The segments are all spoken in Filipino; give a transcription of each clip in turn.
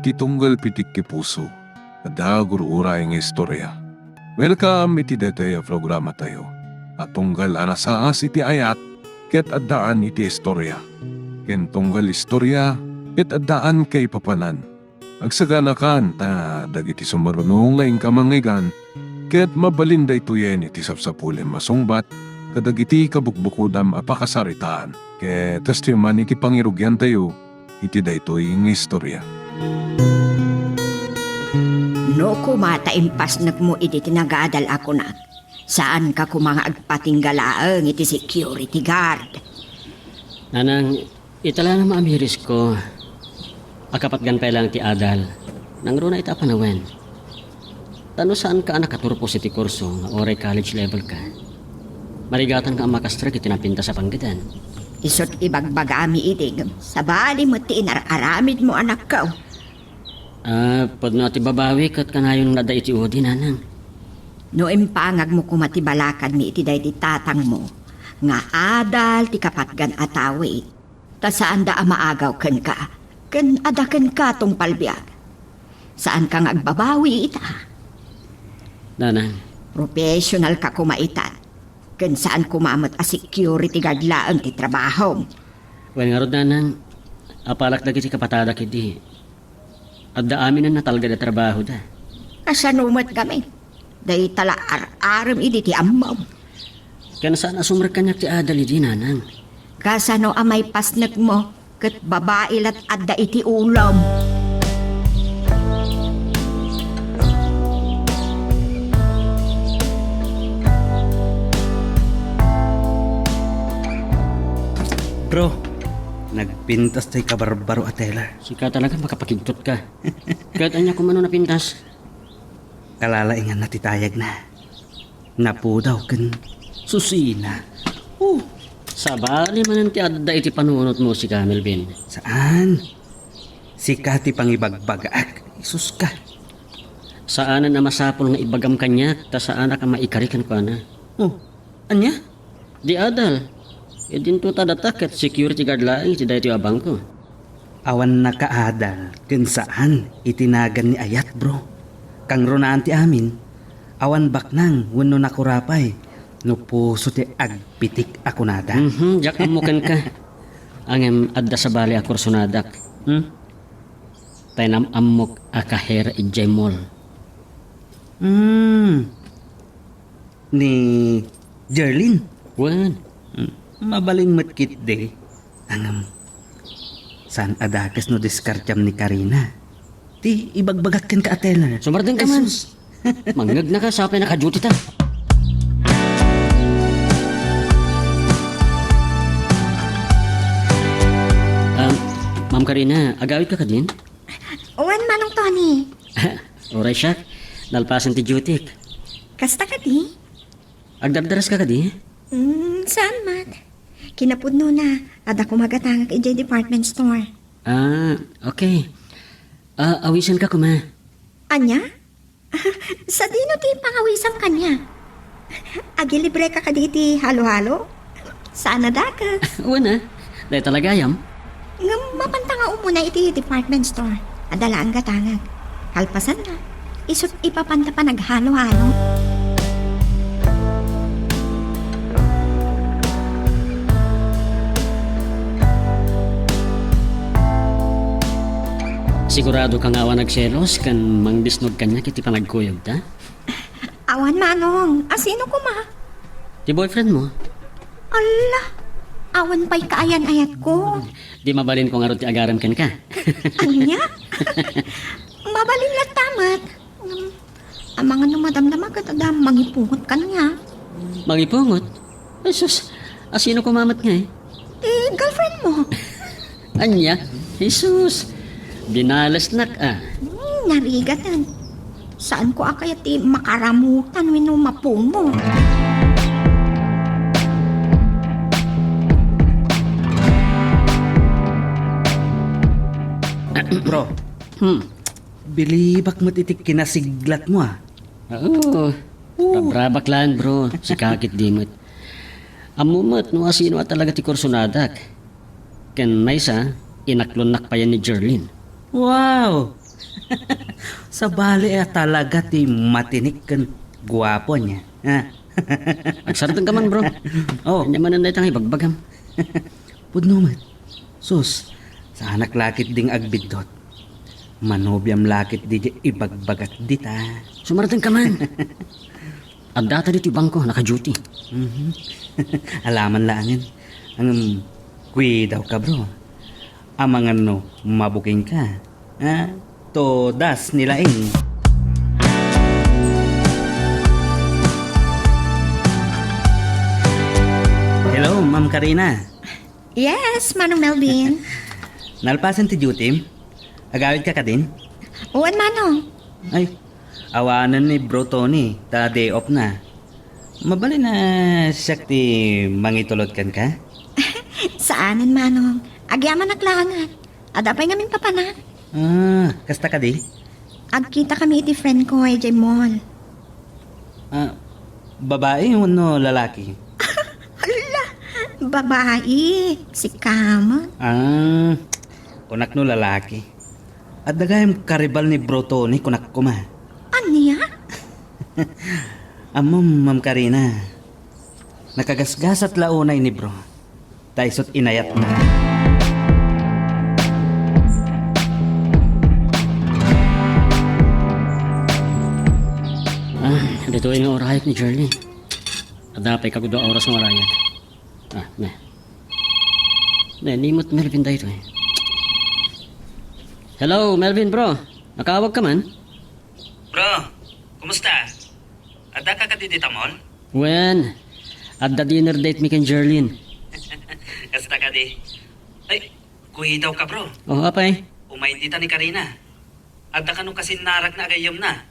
iti tunggal pitik ki puso. Ada gurura yung istorya. Welcome iti detaya programa tayo. At tunggal anasaas iti ayat, ket addaan iti istorya. Ken tunggal istorya, ket addaan kay papanan. Agsaganakan ta dagiti sumarunong laing kamangigan, ket mabalinda ituyen iti sapsapulen masungbat, kadagiti kabukbukudam apakasaritaan. Ket testiman iti pangirugyan tayo, iti daytoy ng istorya. No kumataimpas mo iti tinagadal ako na. Saan ka kumanga agpatinggalaang iti security guard? Nanang, itala na maamiris ko. Akapatgan pa lang ti Adal. Nang ro na ita panawen. Tano saan ka nakaturpos iti kurso nga oray college level ka? Marigatan ka ang makastrag iti napinta sa panggitan. Isot ibagbagami itig. Sabali mo ti inararamid mo anak ka. Pag na ti babawi kat kanayon nada iti udi, nanang. No impangag mo kumatibalakad ni iti day ti tatang mo. Nga adal ti kapatgan atawi. Ta saan da maagaw ken ka. Ken adaken ka tong palbiag. Saan ka nga agbabawi ita? Nanang, Professional ka kumaitan. Ken saan kumamot a security guard laang ti trabaho. well nga rod nanang, apalak dagi ti kapatada kidi. At da amin na natalga na trabaho da. Kasanumot kami. Day tala ar-aram idi ti amaw. Kaya saan asumrek kanyak ti Adal iti, nanang. Kasano amay pasnek mo, ket babae lat adda iti ulam. Bro, nagpintas tayo kabarbaro atela. Sika talaga makapakigtot ka. Kahit anya kumano napintas. Kalalaingan na titayag na. Napudaw kan susina. Sabali man ti adda iti panunot mo si Melvin. Saan? Si Kati pangibagbagaak. Isus ka. Saanan na masapol nga ibagam kanya, ta saan ka maikarikan ko na. Oh, anya? Di Adal. E dinto ta datak ket security guard laing ti dayti abang ko. Awan na kaadal. Kan saan itinagan ni Ayat, bro. Kang ronaan ti amin. Awan baknang wano nakurapay. No puso ti agpitik ako nada. Jak amukan ka. Angem adda sa bali a kursonadak. Tainam amok akahera ijay mall. Ni Jerlin. Wan. Mabaling matkit de. Angam. Saan adakas no diskartyam ni Karina? Ti ibagbagat ken ka atela. Sumardeng ka man. Mangag na ka sa apay naka-duty ta. Ma'am Karina, agawit ka din? Uwan manong Tony. Oray siya. Nalpasan ti duty. Kasta ka di? Agdardaras ka di? Saan man? Kinapudno na. Ada ko magatangag ijay department store. Okay. Awisan ka kuma. Anya? Sa dino ti pangawisang kanya. Agi libre ka kaditi halo-halo? Saan na ka? Wana. Dahil talaga yam. Nga mapantanga umuna iti department store. Adala ang gatangag. Halpasan na. Isot ipapanta pa naghalo-halo. Sigurado kang awa nagselos kan mangdisnog kanya kiti panagkuyog ta? Awan manong. Asino ko ma? Ti boyfriend mo? Ala. Awan pa'y kaayan-ayat ko. Di mabalin ko nga ron ti agaram ken ka. Anya? Mabalin lang tamat. Ang mga numadamdam agad adam mangipungot ka niya. Magipungot? Ay sus, asino kumamat nga eh? Girlfriend mo. Anya? Jesus, binalas nak Narigatan. Saan ko akayat makaramutan wino mapung mo? Bro, bilibak mo titik kinasiglat mo ah. Oo, rabrabak lang bro, si kakit dimot. Amumat no asino at talaga ti kursunadak. Ken may sa, inaklon nakpayan ni Jerlin. Wow! Sa bali talaga ti matinik kan guwapo niya. Ha? Agsaratan ka man, bro. Oh, Kanya man ang itang ibagbagam. pudno mat. Sus, sa anak lakit ding agbidot. Manobyam lakit di ibagbagat dita. Sumaratan ka man. At data dito bangko, naka-duty. Mhm. Alaman langin. Ang daw ka bro. Amang ano, mabuking ka. Ha? Todas nilaing. Hello, Ma'am Karina. Yes, Manong Melvin. Nalpasan ti duty? Agawid ka din? Uwan, Manong. Ay, awanan ni Bro Tony. Ta day off na. Mabali na siya ti mangitulot kan ka? Saanin, Manong? Agyaman naglangan. Adapay ngamin papana. Kasta ka di? Agkita kami iti friend ko ay Jay Mall. Babae o no lalaki? Hala, babae. Si Kama. Kunak no lalaki. At dagayam karibal ni Bro Tony kunak kuma. Aniya? Ma'am Karina. Nakagasgasat launay ni Bro. Taisot inayat na. Dito yung orayat ni Jerly. At dapat kagudo oras ng orayat. Nimot Melvin dito eh. Hello, Melvin bro. Nakawag ka man? Bro, kumusta? Ada ka dito mall? When? At the dinner date mi kan Jerlyn. Kasta ka di? Ay, kuhi daw ka bro. Oh, apay. Umay dita ni Karina. Ada ka nung kasi narag na agayom na.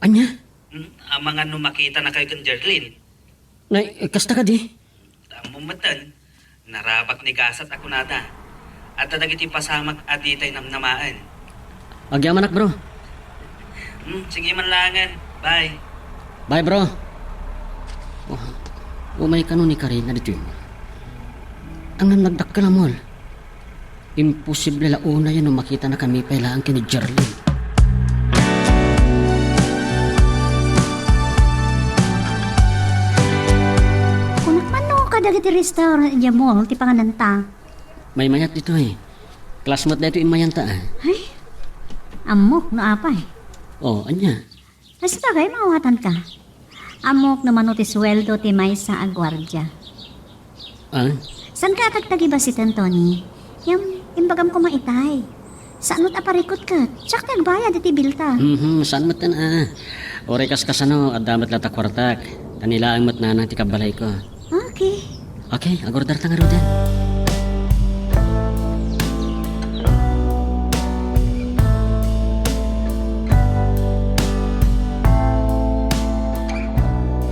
Anya? Ang mga nung makita na kayo kan Jerlyn. Kasta ka di? Ang mumatan, narabak ni Gasat ako nata. At dagiti pasamak at ditay namnamaan. Agyaman ak bro. Sige man langan. Bye. Bye bro. Umay ka nun ni Karina dito yun. Ang nagdak ka na mall. Imposible launa yan nung makita na kami pailaan kini Jerlyn. Dagiti restaurant iya mo, ti pangananta. May mayat dito eh. Classmate dito imayanta ah. Ay, amok no apay. Oh, anya. Kasi bagay, mawatan ka. Amok naman no ti sweldo ti may sa agwardya. Ah? San ka tagtagi ba si Tantoni? Imbagam ko maitay. Saan mo't aparikot ka? Tsak nagbayad iti bilta. Saan matan ah. Orekas kasano at damat lata kwartak. Tanilaan mat na nang tikabalay ko. Okay. Okay, agordar tang arudan.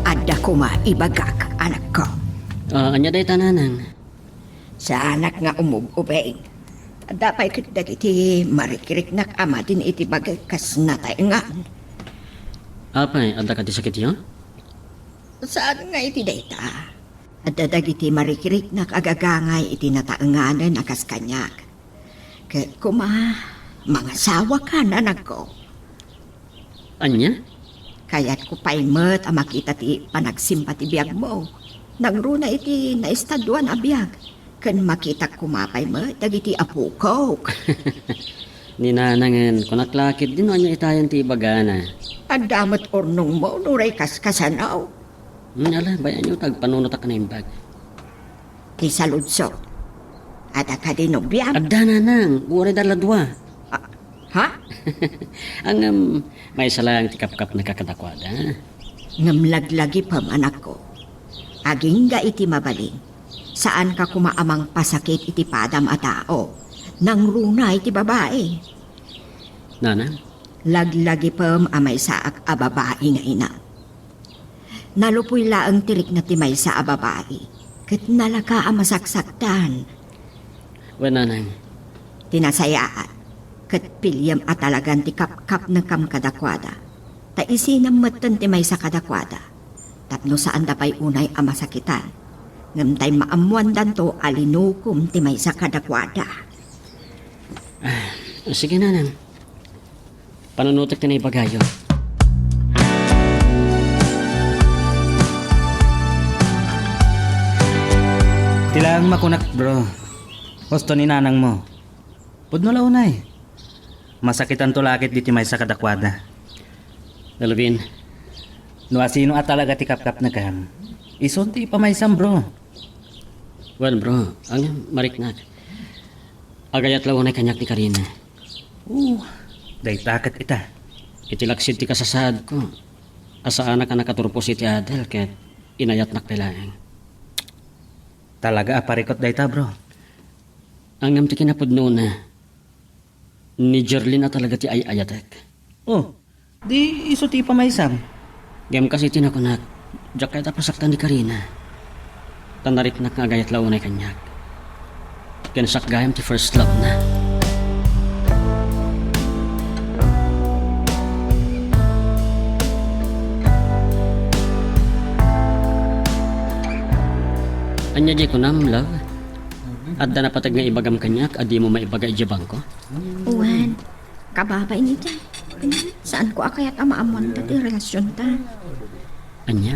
Ada kuma ibagak, anak ko. Anya day tananang. Sa anak nga umububeng. Adapay kita iti marikirik nak ama din iti bagay kas nataingan. Apay, adda ka di sakit yun? Saan nga iti data? Adadag iti marikirik nak agagangay iti nataenganan akas kanyak. Ket kuma, mga sawa ka na nagko. Anya? Kaya't ko paimet ang makita ti panagsimpati biyag mo. Nangruna iti naistaduan a biyag. Kan makita kumapay mo, dagiti apo ko. Ninanangan, kunaklakit din anya itayan ti ibagana. Ang damat ornong mo, nuray kaskasanaw. Ala, bayan nyo tagpanunotak na imbag. Ti saludso. Ada ka din o biyag. Adda na nang, uwari daladwa. Ha? Ang may salang ti kap-kap na kakadakwada. Ngamlaglagi pa anak ko. Aging ga iti mabaling. Saan ka kumaamang pasakit iti padam a tao? Nang runay iti babae. Nanang? Laglagi pam amay saak a babae nga ina. Nalupoy laang tirik na timay sa a babae. Kat nalaka a masaksaktan. Nanang? Tinasayaan. Kat pilyam at talagang ti kap-kap ng kam kadakwada. Ta isinam matan timay sa kadakwada. Tapno saan dapay unay a masakitan. Ngamtay maamuan danto alinukum timay sa kadakwada. Sige nanang. Panunutok na ibagayo. Tilang makunak bro. Gusto ni nanang mo. Pudno launay. Masakitan to lakit diti may sa kadakwada. Dalvin, No asino at talaga ti kapkap na kam. Isunti pa may isang bro. well bro, ang mariknak. Agayat law na kanyak ni Karina. Day takat ita. Itilaksid ti kasasad ko. Asaan ka nakaturpo si ti Adel ket inayat nakpelaeng. Talaga aparikot day ta bro. Ang ngam ti kinapudno na. Ni Jerlin na talaga ti ayatek. Oh, di isuti pa may isang. Gam kasi tinakunak. Diyak kaya tapasaktan ni Karina. Tanarik na agayat law na kanyak. Kanasak gayam ti first love na. Anya di ko nam, love. At da napatag nga ibagam kanyak, adi mo maibaga ijabang ko. Uwan, kababay ni Day. Saan ko akayat amaamon dati relasyon ta? Anya?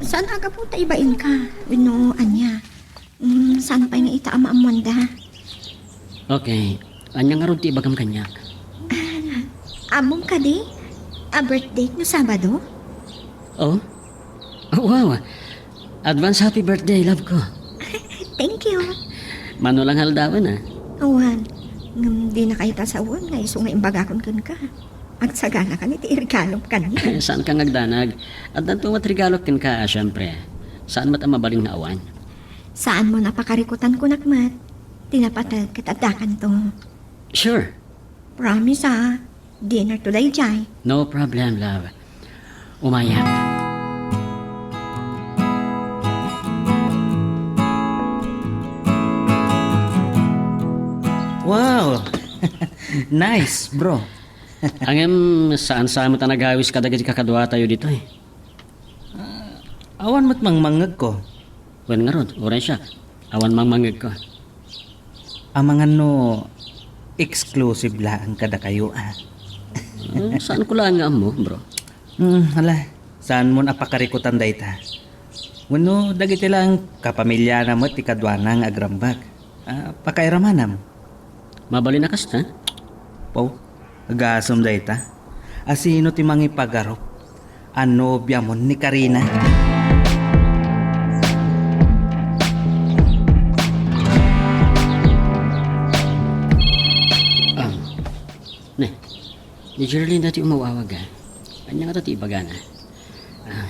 Saan aga po ta ibain ka? Wino, anya. Saan pa nga ita amaamon da? Okay, anya nga ron ti ibagam kanyak. Among ka di? A birthday no Sabado? Oh? Oh, wow. Advance happy birthday, love ko. Thank you. Mano lang haldawan ah. Uwan, di na kayo ta sa uwan nga iso nga imbagakon kan ka. Ang sagana ka ni ti irgalop ka ni. Saan ka ngagdanag? At danto matrigalok kin ka, syempre. Saan mat ang mabaling na awan? Saan mo napakarikutan ko nakmat? Tinapatag kitadakan to. Sure. Promise ah. Dinner today, Jai. No problem, love. Umayak. Wow. Nice, bro. Angem, saan sa mo tanagawis kadagad kakadwa tayo dito eh. Awan mo't mangmangag ko. Wen nga ron, oray siya. Awan mang mangig ko. Amangan no exclusive lang kada kayo ah. Saan ko lang nga mo, bro? Hala. Saan mo napakarikutan day ta? Wano dagiti lang kapamilya na mo't ikadwa ng agrambag. Pakairamanam. Mabali na kasta? Pau, agasom day ta. Asino ti mangi pagarop? Anobya mo ni Karina. Ne, ni Jerlyn dati umawawag ah. Kanya nga tati ibaga na.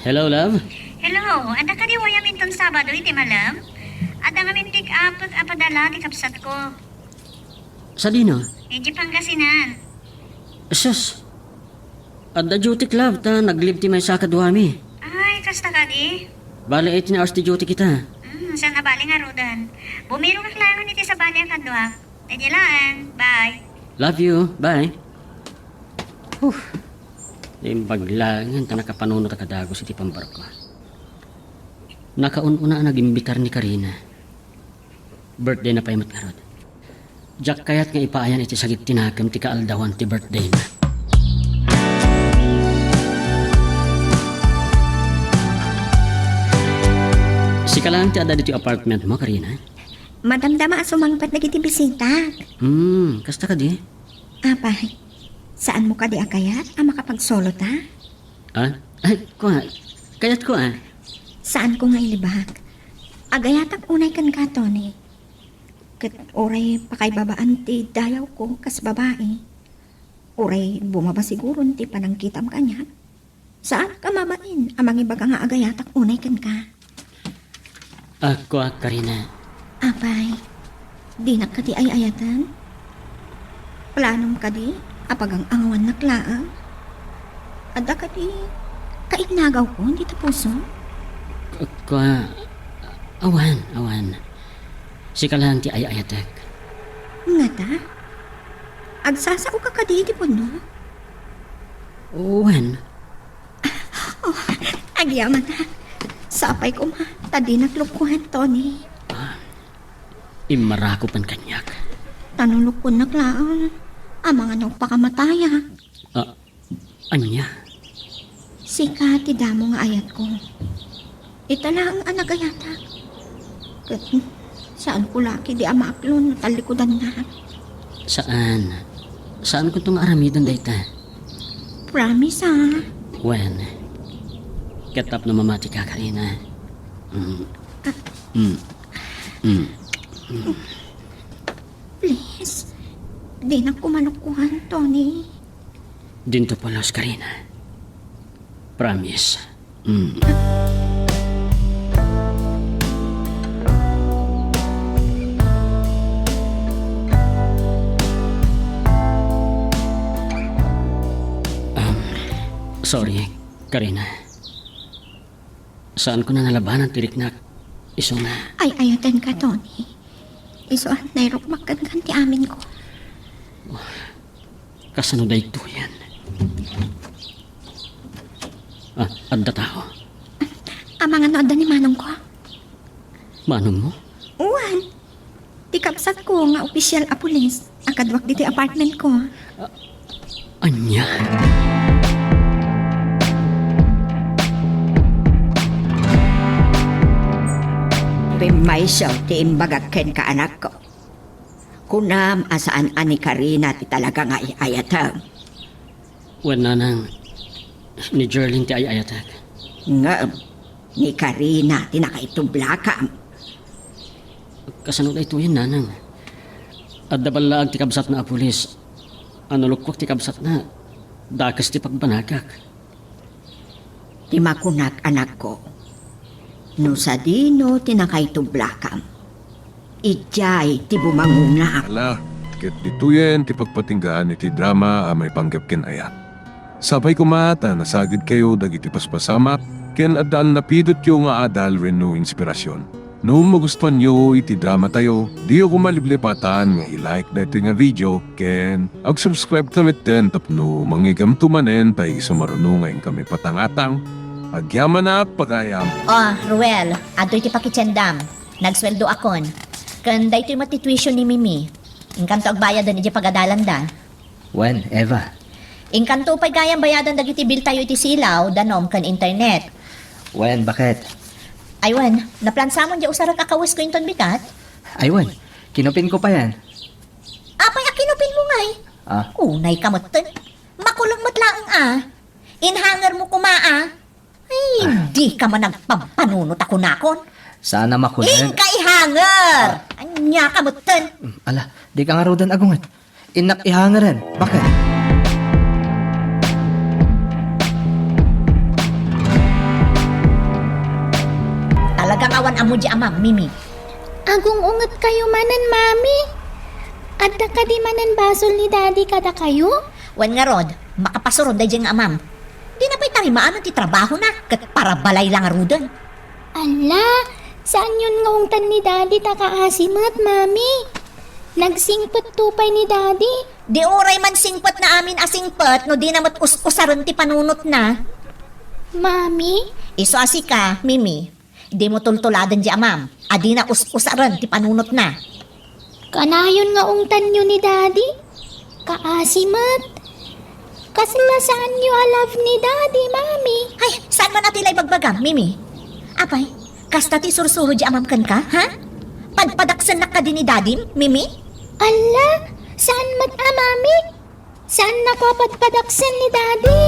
Hello, love? Hello, anda ka di waya minton Sabado iti malam? Ada nga min pick up at apadala ti kapsat ko. Sa dino? Medyo Pangasinan. Sus! At the duty club ta, naglive ti may sakadwami. Ay, kasta ka di? Bale 18 hours ti duty kita. Saan na bali nga rodan? Bumiro ka kailangan iti sa bali ang kadwa. Tadya lang. Bye. Love you. Bye. Imbaglangan ta nakapanunot ta kadagos iti pambarko. Nakaununa nagimbitar ni Karina. Birthday na paymat nga rod. Jack kayat nga ipaayan iti sagit tinakam ti kaaldawan ti birthday na. Sika lang ti ada dito apartment mo, Karina. Madamdama sumangpat na kiti bisita. Kasta ka di? Apay, saan mo ka di akayat? Makapagsolo ta? Ay, kayat ko ah. Saan ko nga ilibak? Agayatak unay kan ka, Tony. Kat oray pakaybabaan ti dayaw ko kas babae. Oray bumaba siguro ti panangkitam kanya. Saan ka mabain? Amang ibaga nga agayatak unay kan ka. Ako, Karina. Apay, di na ka ti ayayatan? Planom ka di? Apagang angawan na klaang? Ada ka di? Kaignagaw ko, hindi ta puso? Ako, awan. Sika lang ti ayayatek. Nga ta? Agsasao ka di po, no? When? Agyaman na. Sapay ko ma. Tadi naglukkuhan, Tony. Imarako pan kanyak. Tanulukon na klaan. Ang mga nang pakamataya. Anya? Si Kati damo nga ayat ko. Ita lang ang nagayata. Kat, saan ko laki di amaklon talikudan na. Saan? Saan ko itong aramidon dayta? Promise ha. When? Ketap na mamati ka, Karina. Please. Di na kumalukuhan, Tony. Dinto palos, Karina. Promise. Sorry, Karina. Saan ko na nalabanan tirik na iso na Ay, ayatan ka, Tony. Isuan na irukmakan ti amin ko. kasano da ito yan? Adda tao. Ang mga nooda ni Manong ko. Manong mo? Uwan. Di kapsat ko nga opisyal a pulis. Ang kadwak dito apartment ko. Anya? May siya ti imbagaken ka anak ko. Kunam asaan ani Karina ti talaga nga iayatang. Wen nanang ni Jerlin ti ayayatak. Nga ni Karina ti nakaitublakam. Kasano da ito yan, nanang? Adda balaag ti kabsat na apulis. Ano lukwak ti kabsat na dakas ti pagbanagak. Ti makunak anak ko. No sa dino ti nakaitublakam. Ijay ti bumanguna. Ala, ket dituyen ti pagpatinggaan iti drama a may panggap ken ayat. Sabay kumata nasagid kayo dagiti paspasamak ken adal napidot yo nga adal wenno inspirasyon. No magustuhan nyo iti drama tayo, di ko maliblipatan nga i-like na ito nga video ken ag-subscribe tamit din tapno mangigam tumanen tay sumarunungan kami patangatang agyaman na pagayam. Oh, Ruel, adoy ti pakitsendam. Nagsweldo akon. Kan da ito'y matituition ni Mimi. Inkanto ag bayadan iti pagadalan da. Wen, Eva. Inkanto pa'y gayang bayadan dagiti bil tayo iti silaw, danom kan internet. Wen, bakit? Aywan, naplansamon di usara kakawis ko inton bikat. Ay, Wen, kinupin ko pa yan. Apay akinupin mo ngay. Unay kamutin. Makulong matlaang Inhanger mo kumaa. Ay, di ka man nagpapanunot ako nakon. Sana makulan. Ihanger! Anya kamutin. Ala, di ka nga rodan agungat. Inak ihangaran. Bakit? Talagang awan amo di amam, Mimi. Agong unget kayo manan, mami. Adda ka di manan basol ni daddy kada kayo? Wen nga rod, makapasurod da dyan nga amam. Di na pa'y tarimaan ti trabaho na, kat para balay lang arudan. Ala, saan yun nga ungtan ni daddy takaasimat, mami? Nagsingpot tupay ni daddy. Di oray man singpot na amin asingpot, no di namat usaron ti panunot na. Mami? Iso asika, Mimi. Di mo tultuladan di amam. Adi na usaron ti panunot na. Kanayon nga ungtan nyo ni daddy? Kaasimat. Kaslasaan nyo a love ni daddy, mami. Ay, saan man atilay bagbagam, Mimi? Apay, kasta ti sursuro di amam kan ka, ha? Padpadaksan na ka din ni dadim, Mimi? Ala, saan mami? Saan nakapadpadaksan ni daddy?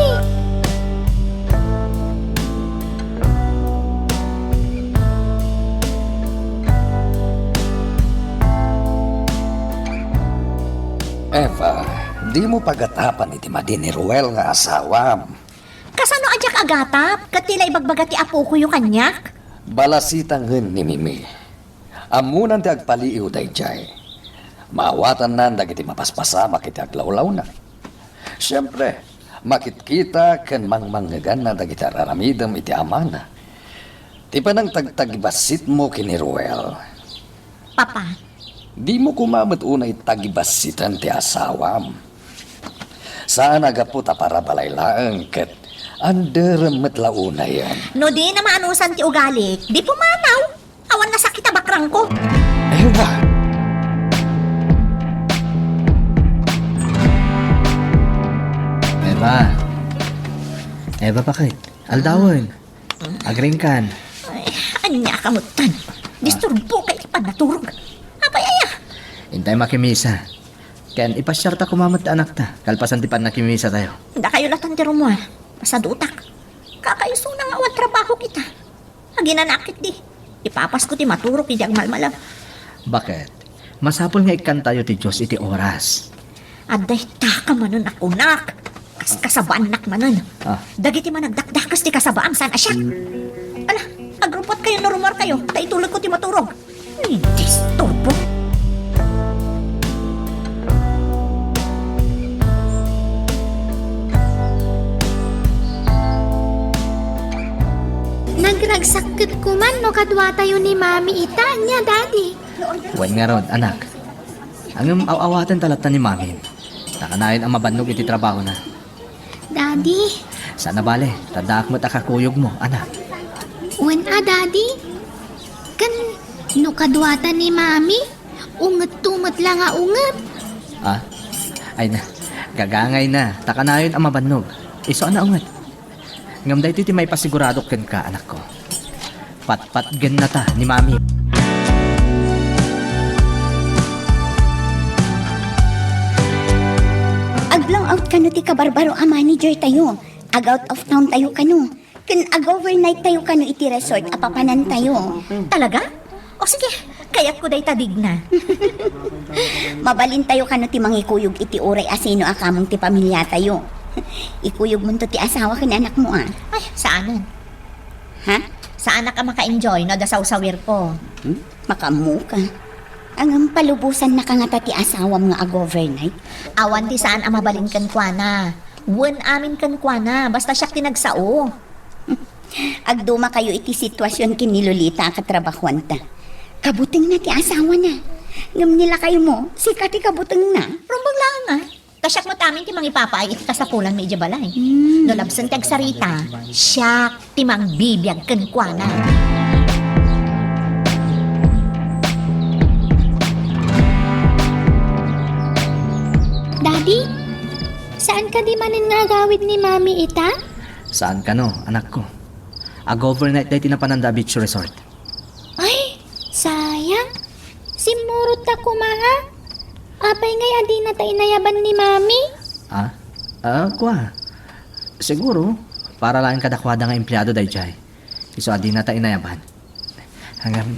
Eva, di mo pagatapan iti madi ni Ruel nga asawam. Kasano adyak agatap? Katilay bagbaga ti apo ko yung kanyak? Balasitang hun ni Mimi. Amunan ti agpaliiw dayjay. Maawatan nan dagiti mapaspasa makiti aglawlaw na. Siyempre, makitkita ken mangmanggagan na dagiti araramidam iti amana. Ti panang tagtagibasit mo kini Ruel. Papa, Di mo kumamot unay tagibasitan ti asawam. Saan agaputa para balaylaang ket anderemet launa yan. no di na maanusan ti ugali, di pumanaw. Awan na sakit bakrang ko. Eva! Ay, bakit? Aldawon. Agringkan. Ay, anya kamutan. Disturbo kay pa naturog. Apay aya. Intay makimisa. Ken ipasyar ta kumamat ta anak ta. Kalpasan ti pan nakimisa tayo. Hindi kayo latandero mo ah. Pasadutak. Kakaiso na nga awat trabaho kita. Aginanakit di. Ipapas ko ti maturok iti agmalmalam. Bakit? Masapol nga ikan tayo ti Diyos iti oras. Aday taka manon ako nak. Kasabaan nak manon. Ah. Dagiti man nagdakdakas ti kasabaan saan asyak. Ala, agrupot kayo normal kayo. Taitulog ko ti maturog. Disturbo. Nagragsakit ko man no kadwa tayo ni Mami ita niya, Daddy. Wen nga rod, anak. Ang awawatan talatan ni mami. Nakanayon ang mabannog iti trabaho na. Daddy, Sana bale, tadaak mo takakuyog mo, anak. wen Daddy? Kan no kadwata ni Mami, unget-tumet lang nga unget. Ah? Ay na, gagangay na. Takanayon ang mabannog. Iso na ungat. Ngamday titi may pasigurado ken ka, anak ko. Pat-pat gen na ta ni mami. Aglang out kano ti kabarbaro a manager tayo. Ag out of town tayo kano. Ken ag overnight tayo kano iti resort apapanan tayo. Talaga? O sige, kayat ko day tadig na. Mabalin tayo kano ti mangikuyog iti uray asino akamong ti pamilya tayo. Ikuyog mo to ti asawa ken anak mo ah. Ay, saanan? Ha? Saan na ka maka-enjoy no da sawsawir ko? Makamu ka. Ang palubusan na kangata ti asawa mga ag overnight. Awan ti saan ang mabalin kan kwa na. Wen amin kan kwa na, basta siya tinagsao. Agduma kayo iti sitwasyon kin ni Lolita katrabahuan ta. Kabuting na ti asawa na. Ngam nila kayo mo, sikat ti kabuting na. Rumbang lang ah. Tasyak mo tamin ti mangipapay iti kasapulan medyo balay. No labsan ti agsarita, siya ti mang bibiyag kan kwa na. Daddy, saan ka di manin nga gawid ni Mami ita? Saan ka no, anak ko? Ag overnight day tinapananda beach resort. Ay, sayang. Simurot ta kumaha. Apay ngay adi na ta inayaban ni Mami. Ah? Kwa. Siguro, para lang kadakwada nga empleyado day jay. Iso adi na ta inayaban. Hanggang,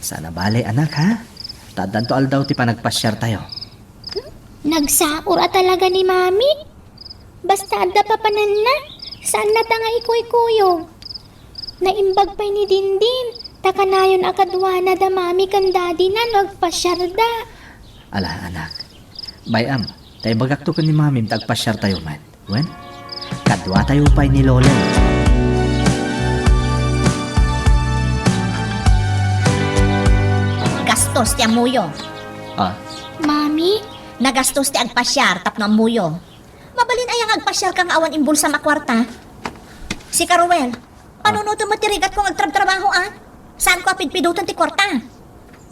sana bale anak ha? Tadanto aldaw ti panagpasyar tayo. Nagsaur talaga ni Mami. Basta adda pa panan na. Saan na ta nga ikuy-kuyog? Naimbag pa ni Dindin. Takanayon akadwa na da Mami kan Daddy na nagpasyarda. Ala anak. Bayam, tayo bagak to ko ni mamim tagpasyar tayo man. Wen? Kadwa tayo pa'y ni Lolo. Gastos ti amuyo. Ah, Mami, Nagastos ti agpasyar tapno amuyo. Mabalin ayang agpasyar kang awan imbul sa makwarta. Si Caruel, panunuto mo tirigat kong agtrab-trabaho ah. Saan ko apidpidutan ti kwarta?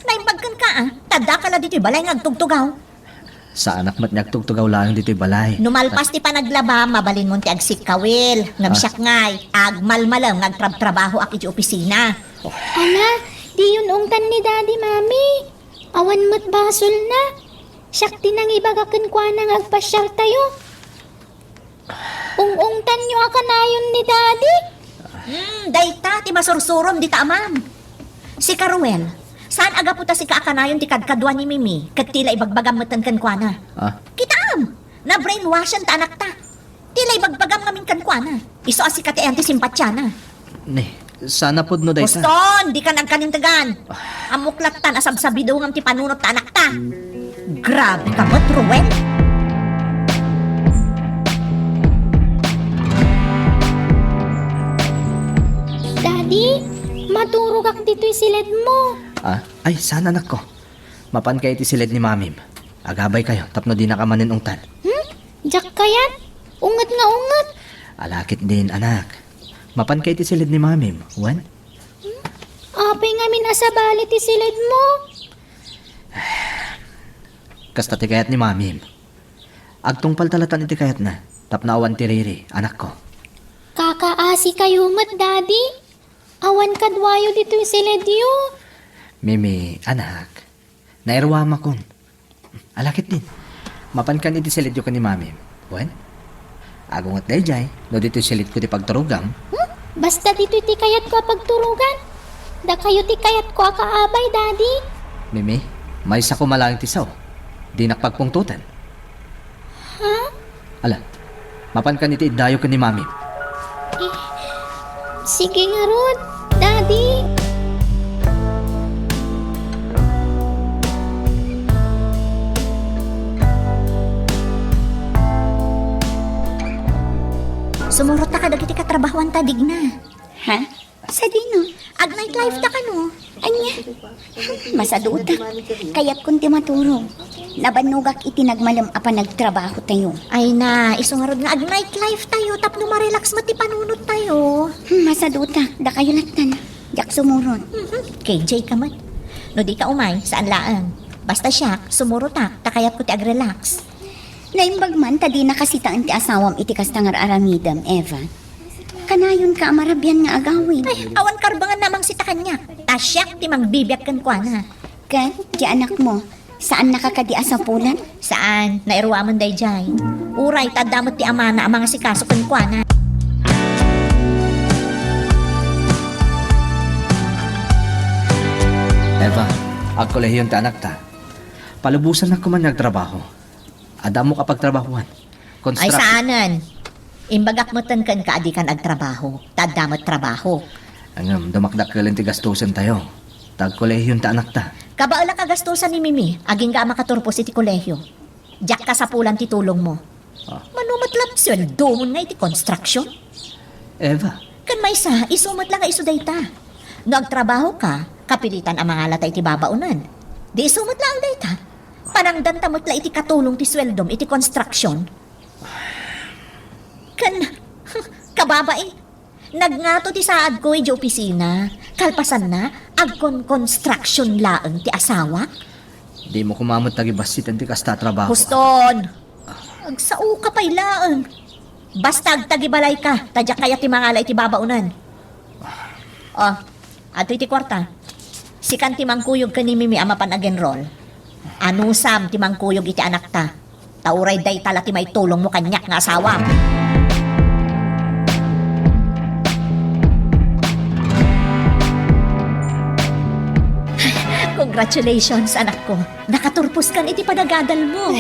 Naimbagkan ka ah. Tada ka la dito'y balay nga agtugtugaw. sa anak mat nagtugtugaw lang dito'y balay. Numalpas ti panaglaba, mabalin mo ti agsikawil. Ngam siyak ngay, agmalmalam nga agtrab-trabaho ak iti opisina. ala, di yun ungtan ni Daddy, Mami. Awan mat basol na. Siyak tinangibagakan kwa nang agpasyar tayo. Ungungtan nyo akanayon ni Daddy. Dayta, ti masursurom di taamam. Si Caruel, saan aga puta si kaakanayon ti kadkadwa ni Mimi, kag tila ibagbagam matan kan kwa na. Ah, Kitaam, na brainwashan ta anak ta. Tila ibagbagam ngamin kan kwa na. Iso asikat ti anti simpatya na. ne, sana pod no dayta. Boston, di ka nagkanintagan. Amuklat ta na sabsabido ngam ti panunot ta anak ta. Grabe ka mo, Ruel. Daddy, maturog ak dito'y silid mo. Ah, ay sana anak ko. Mapan kayo ti silid ni mamim. Agabay kayo, tapno di nakamanin ungtan. Jak kayat? Ungat nga ungat. Alakit din anak. Mapan kayo ti silid ni mamim. Wan? Apay nga minasabali ti silid mo. Kasta ti kayat ni mamim. Agtong paltalatan iti kayat na. Tapno awan ti Riri, anak ko. kasi kayo mat, Daddy. Awan kadwayo dito yung siledyo. Mimi, anak. Nairwama kon. Alakit din. Mapan kan iti silid ko ni mami. Wen? Agungot day jay. No dito silid ko ti pagturugam. Basta dito iti kayat ko pagturugan. Da kayo ti kayat ko akaabay, Daddy. Mimi, may sa ko malang ti saw. Di nakpagpungtutan. Ha? Ala, mapan kan iti idayo ko ni mami. Sige nga, Rod. Daddy. Sumurot ta ka dagiti katrabahuan ta digna. Ha? Sa dino? Ag nightlife ta ka no. Anya? Masaduta. Kaya't kunti maturo. Nabanugak iti nagmalam apa nagtrabaho tayo. Ay na, isungarod nga ag nightlife tayo tapno marelax mo ti panunod tayo. Masaduta. Da kayo latan. Jak sumurot. KJ ka man. No di ka umay, saan laang. Basta siya, sumurotak, takayat ko ti ag-relax. Naimbag man, tadi nakasitaan ti asawam iti kastangar aramidam, Eva. Kanayon ka amarabyan nga agawin. Ay, awan karbangan namang sita kanya. Tasyak ti mangbibyak kan kwa na. Kan, di anak mo, saan nakakadia sa pulan? Saan? Nairuwaman day jay. Uray, tadamot ti amana ang mga sikaso kan kwa na. Eva, ag kolehiyon ti anak ta. Palubusan na ko man nagtrabaho. Adam mo kapag trabahuan. Ay saanan? Imbagak mo tan kan kaadikan ag trabaho. Tadamot trabaho. Angam, dumakdak ka ti gastusan tayo. Tag kolehiyon ti anak ta. Kabaala ka gastusan ni Mimi, aging ga makaturpos iti kolehyo. Diyak ka sa pulan ti tulong mo. Manumatlap sweldo mo nga iti construction. Eva, Kan may sa, isumat lang nga iso dayta. No agtrabaho ka, kapilitan ang mga latay iti babaunan. Di isumat lang dayta. Panangdan tamot la iti katulong ti sweldom iti construction. Kan, kababa eh. Nagngato ti saad ko iti opisina. Kalpasan na, agkon construction laeng ti asawa. di mo kumamot tagibasit ti kasta trabaho. Huston! Agsao ka pa'y laeng. Basta agtagibalay ka, tadya kaya ti mga alay ti babaunan. Oh, ato iti kwarta. Sikan ti mangkuyog ka ni Mimi amapan agenroll. Anusam ti mangkuyog iti anak ta. Tauray day tala ti may tulong mo kanyak nga asawa. Congratulations, anak ko. Nakaturpos kan iti padagadal mo.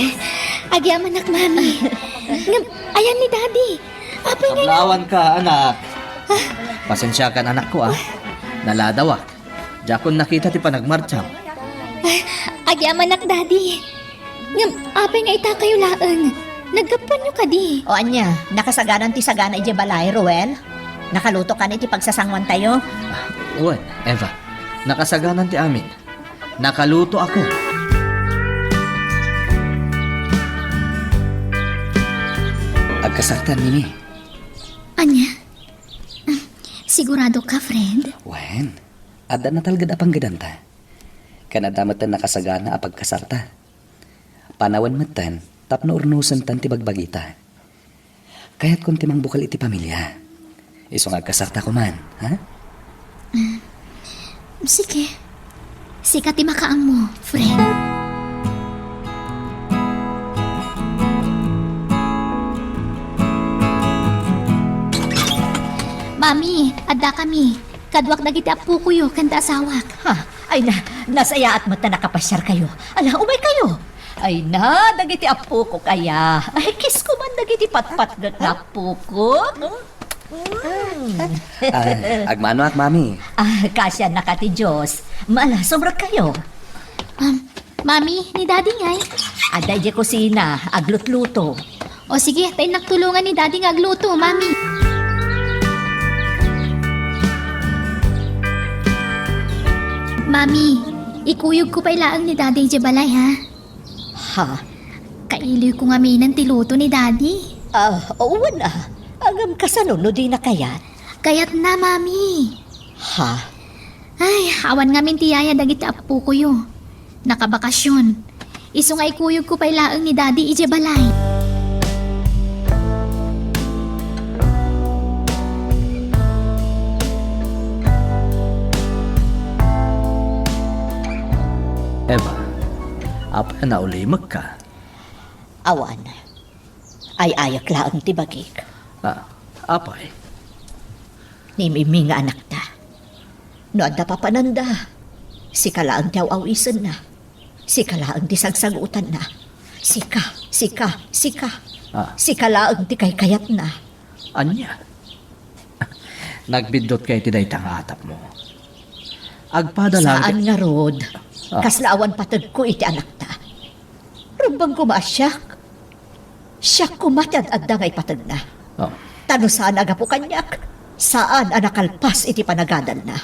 Agyaman nak, Mami. Ayan ni Daddy. Apay nga. Sablawan ka, anak. Pasensya ka anak ko, ah. Naladawak. Jakon nakita ti panagmarcham. Agyaman nak, Daddy. Apay nga ita kayo laeng. Naggapan nyo ka di. O anya, nakasaganan ti sagana iti balay, Ruel? Nakaluto ka iti pagsasangwan tayo? Uwan, Eva. Nakasaganan ti amin. Nakaluto ako. Agkasaktan, Mimi. Anya? Sigurado ka, friend? Wen, ada na talaga apang gadanta. Kanadamatan nakasagana apag kasarta. Panawan matan, tapno urnusan tan ti bagbagita. Kaya't kung timang bukal iti pamilya. Isong agkasarta ko man, ha? Sige. Sikat makaang mo, friend. Mami, adda kami. Kadwak na giti apu ko yo, kanta asawak. Ha, ay na, nasaya at mata nakapasyar kayo. Ala, umay kayo. Ay na, dagiti apo ko kaya. Ay, kiss ko man dagiti patpat na apo ko. Agmano at mami. Kasya na ka ti Diyos. Mala, sobra kayo. Mami, ni Daddy ngay. Aday di kusina, aglutluto. O sige, tayo nagtulungan ni Daddy nga agluto, Mami. Mami, ikuyog ko pa ilaang ni Daddy Jabalay, ha? Ha? Kailiw ko nga minan tiluto ni Daddy. Oo na. Agam kasanuno di na kayat. Kayat na, Mami. Ha? Ay, awan nga min tiyaya dagiti apu ko yo. Nakabakasyon. Iso nga ikuyog ko pa ilaang ni Daddy Ijebalay. Eva, apa na ulimag ka? Awan. Ay ayak laang tibagik. Apay? Ni Mimi nga anak ta. No adda pa pananda. Si kalaang tiyaw awisan na. Si kalaang disagsagutan na. Sika. Si kalaang ti kay kayat na. Anya? Nagbidot kay ti daytang atap mo. Agpadala Saan nga rod? Kaslaawan patag ko iti anak ta. Rumbang kumasyak. Siya kumatad adda ngay patag na. Oh. Tano saan agapo kanyak? Saan anakalpas iti panagadal na?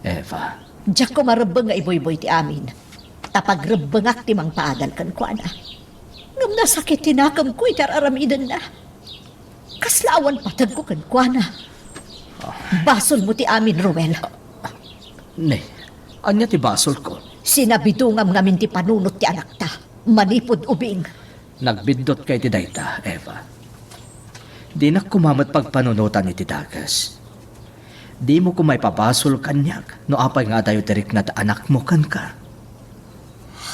Eva, Diyak ko marabang nga iboy-boy ti amin. Tapag rabangak ti mang paadal kan kwa na. Ngam nasakit tinakam ko itar aramidan na. Kaslaawan patag ko kan kwa na. Basol mo ti amin, Ruel. ne, anya ti basol ko? Sinabidungam ngamin ti panunot ti anak ta. Manipod ubing. Nagbidot kay ti dayta, Eva. Di na kumamat pagpanunutan ni ti dagas. Di mo kumay papasol kanyak no apay nga tayo tirik na ta anak mo kan ka.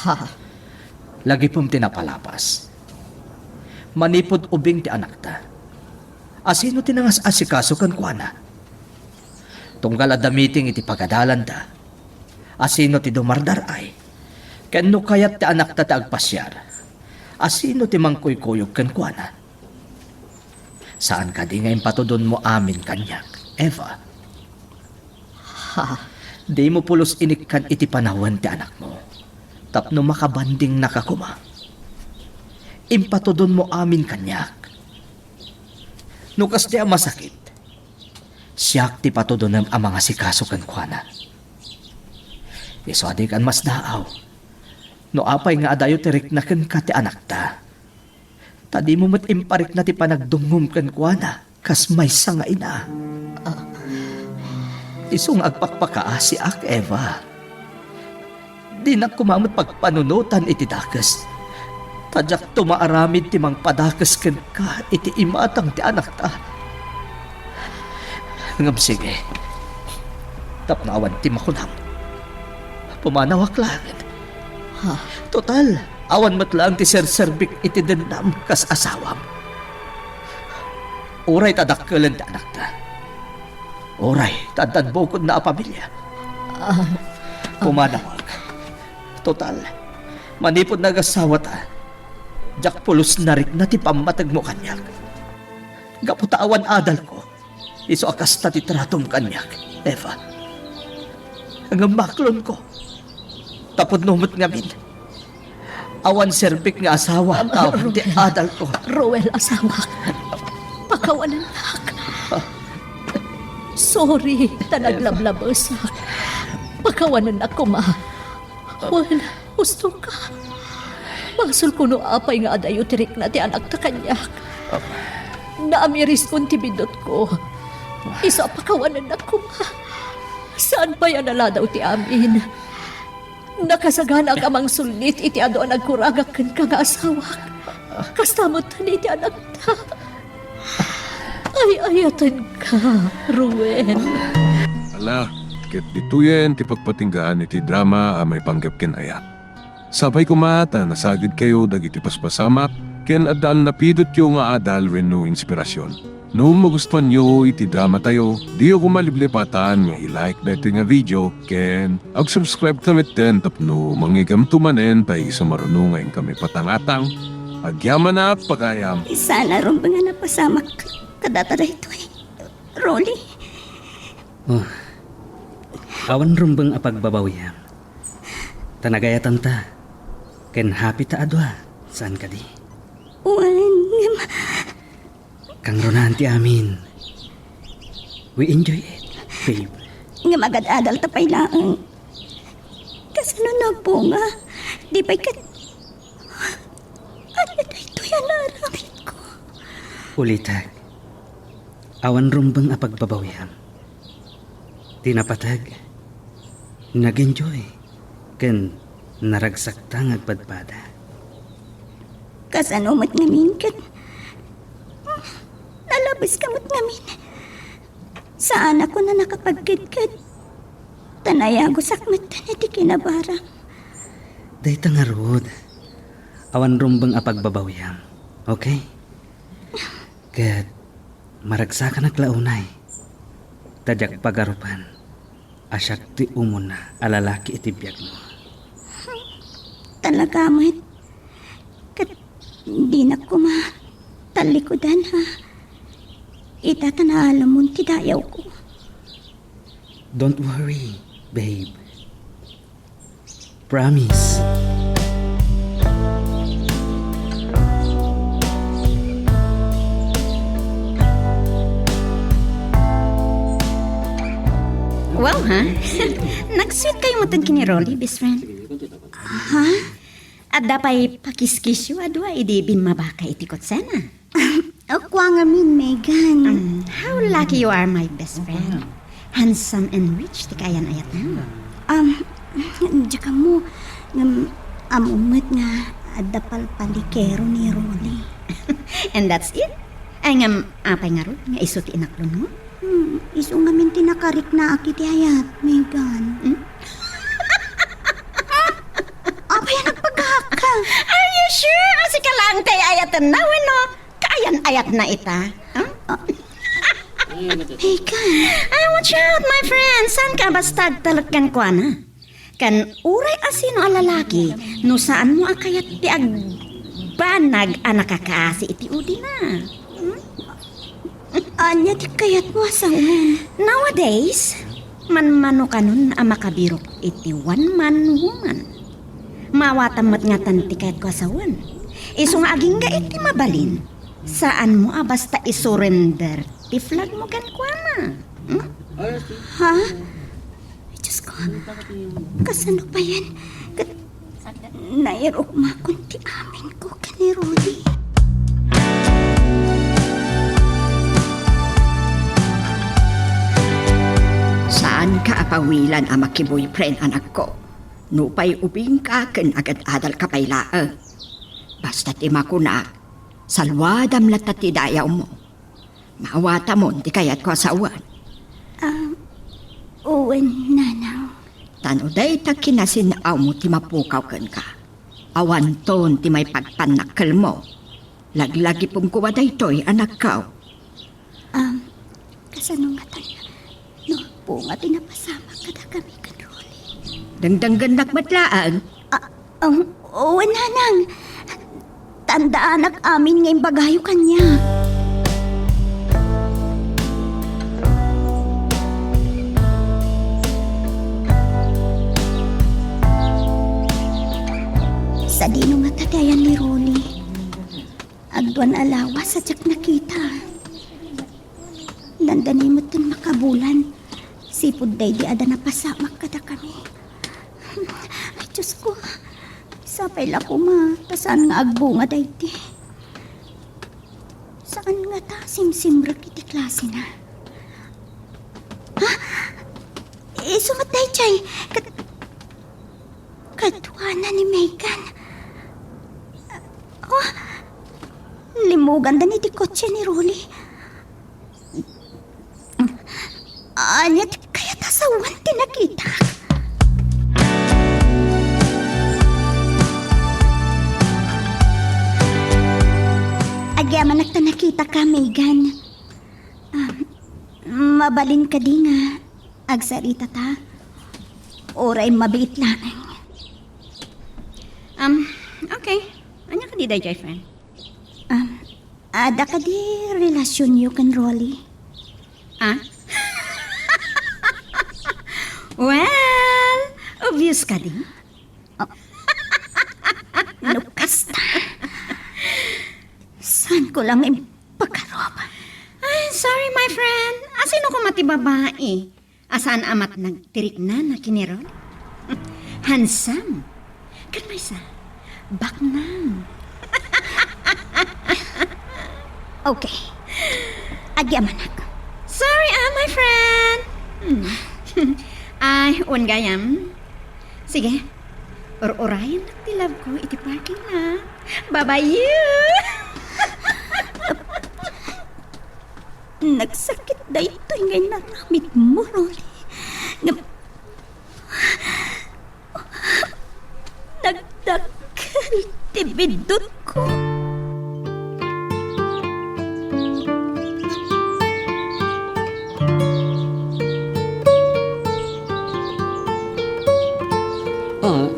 Ha? Lagi pong tinapalapas. Manipod ubing ti anak ta. Asino tinangas asikaso kan kuana? Tunggal adamiting iti pagadalan ta. Asino ti dumardar ay. Kenno kayat ti anak ta agpasyar. Asino ti mangkuy-kuyog kan kuana? Saan ka di ngayon patudon mo amin kanyak, Eva? Ha? Di mo pulos inikkan iti panahon ti anak mo. Tapno makabanding nakakuma. Impatudon mo amin kanyak. Nukas di ang masakit. Siyak ti patudon ang mga sikaso kan kuana. Iso adik ang mas daaw. No apay nga adayo tirik na kan ka ti anak ta. Tadi mo mat imparik na ti panagdungum kan kuana. Kas may sanga ina. Isong agpakpaka si Ak Eva. Di na kumamot pagpanunutan iti dakas. Tadyak tumaaramid ti mang padakas ken ka iti imatang ti anak ta. Ngam sige. Tapnaawan ti makunam. Pumanawak lang. Total, awan matlang ti serserbik iti dendam kas asawam. Uray tadakkelan ti anak ta. Oray, tadtad bukod na a pamilya. Pumanawag. Total, manipod nagasawa ta. Jak pulos narik na ti pamatag mo kanyak. Gaputawan adal ko. Iso akas na ti tratom kanyak, Eva. Hanggang maklon ko. Tapod numot ngamin. Awan serbik nga asawa. Awan ti adal ko. Ruel, asawa. Pakawanan nak. Sorry, tanaglablabas. Pakawanan ako, ma. Well, gusto ka. Basol ko no apay nga adayo tirik na ti anak ta kanyak. Naamiris kong tibidot ko. Isa pakawanan ako, ma. Saan pa yan naladaw ti amin? Nakasagana ang amang sulit iti ado ang nagkuragak kan ka nga asawa. Kastamot tan iti anak ta. Ay, ayatan ka, Ruel. Ala, ket dituyen ti pagpatinggaan iti drama a may panggap ken ayat. Sabay kumata nasagid kayo dagiti paspasamak ken addaan napidot yo nga adal wenno inspirasyon. No magustuhan nyo iti drama tayo, di ako maliblipatan nga i-like na ito nga video ken ag-subscribe tamit din tapno mangigam tumanen tayo sa marunungay kami patangatang agyaman na pagayam. Sana ron ba nga napasamak kadata ito eh. Rolly, Awan rumbang apagbabawihan. Tanagayatan ta. Ken happy ta adwa. Saan ka di? Kang ronanti amin. We enjoy it, babe. nga magad-adal tapay laang. Kasano na po nga, di ba'y kat... Ano na ito yan naramit ko? Ulitag. Awan rumbang apagbabawihan. Tinapatag. Nag-enjoy. Ken naragsakta agpadpada. Kasano mat ngamin kat... Nalabas ka mat ngamin. Saan ako na nakapagkidkad? Tanayago sakmat na di kinabarang. Dayta nga rod. Awan rumbang apagbabawyang. Okay? Kat maragsa ka naglaunay. Tadyak pagarupan. Asyak ti umon na alalaki itibiyag mo. Talaga, Mat. Kat di na ko matalikodan, ha. Itatanaala mo ti dayaw ko. Don't worry, babe. Promise. Wow, ha? Nag-sweet kayo mo kini Rolly, best friend. Ha? At dapay pakiskisyo adwa idibin mabaka itikot sana. Ako nga min, Megan. How lucky you are, my best friend. Handsome and rich, ti kayan ayat na. Diyan mo, amumot nga adapal palikero ni Rolly. And that's it. Ay nga, apay nga ro, nga isuti inaklon mo. Iso nga min tinakarik na akit ayat, Megan. Apa yan nagpagaka? Are you sure? Asi ka lang kay ayatan na, no? Kayan ayat na ita. Huh? Megan. Ay, watch out, my friend. Saan ka basta talagang kwa na? Kan uray asino a lalaki, no saan mo akayat ti agbanag anak kakaasi iti udi na. Anya di kayat mo asawan. Nowadays, manmano kanon a makabirok iti one-man woman. Mawatamat nga tanti kayat ko asawan. Iso nga aging ga iti mabalin. Saan mo basta isurrender ti flag mo kan kwa na? Ha? Diyos ko, kasano pa yan? Nairok makunti amin ko ka ni Rolly. Saan ka apawilan ang makiboyfriend anak ko? Nupay ubing ka ken agad adal ka pailaa. Basta ti makuna, salwadam lata ti dayaw mo. Mawata mo, di kayat ko asawan. Uwan, nanaw. Tanoday ta kinasinaw mo ti mapukaw ken ka. Awan ton ti may pagpanakkel mo. Laglagi pong kuwaday to'y anak ka. Kasano nga tayo? No, po nga tinapasama kada kami kan Rolly. Dangdang nakmatlaan. Uwan, nanang. Tandaan ak amin ngayong bagayo kanya. Sa dino nga tadayan ni Rolly. Agduan alawa sa tsak nakita. Dandanay mo tin makabulan. Sipod day di ada napasamak kada kami. Ay, Diyos ko. Sapay la ko saan nga agbunga day di. Saan nga ta simsimrak iti klase na. Ha? Sumat day, Chay. Kadwana ni Megan. Limugan dan iti kotse ni Rolly. Anyat kaya tasawan tinakita. Agyaman nakita ka, Megan. Mabalin ka di nga. Agsarita ta. Oray mabiit lang. Okay. Anya ka di day, friend? Ada ka di relasyon yo kan Rolly? Well, obvious ka din. Lukas ta. Saan ko lang ipagkarob? Ay, sorry, my friend. Asino ko mati babae? Asaan amat nagtirik na kinirol? Handsome. Kan may sa baknang. Okay. Agyaman ako. Sorry, my friend. Ay, gayam. Sige. Or-orayan na tilab ko iti parking na. Bye-bye you! Nagsakit na ito ngay naramit mo, Rolly. Nag Dakal, tibidot ko. Oh,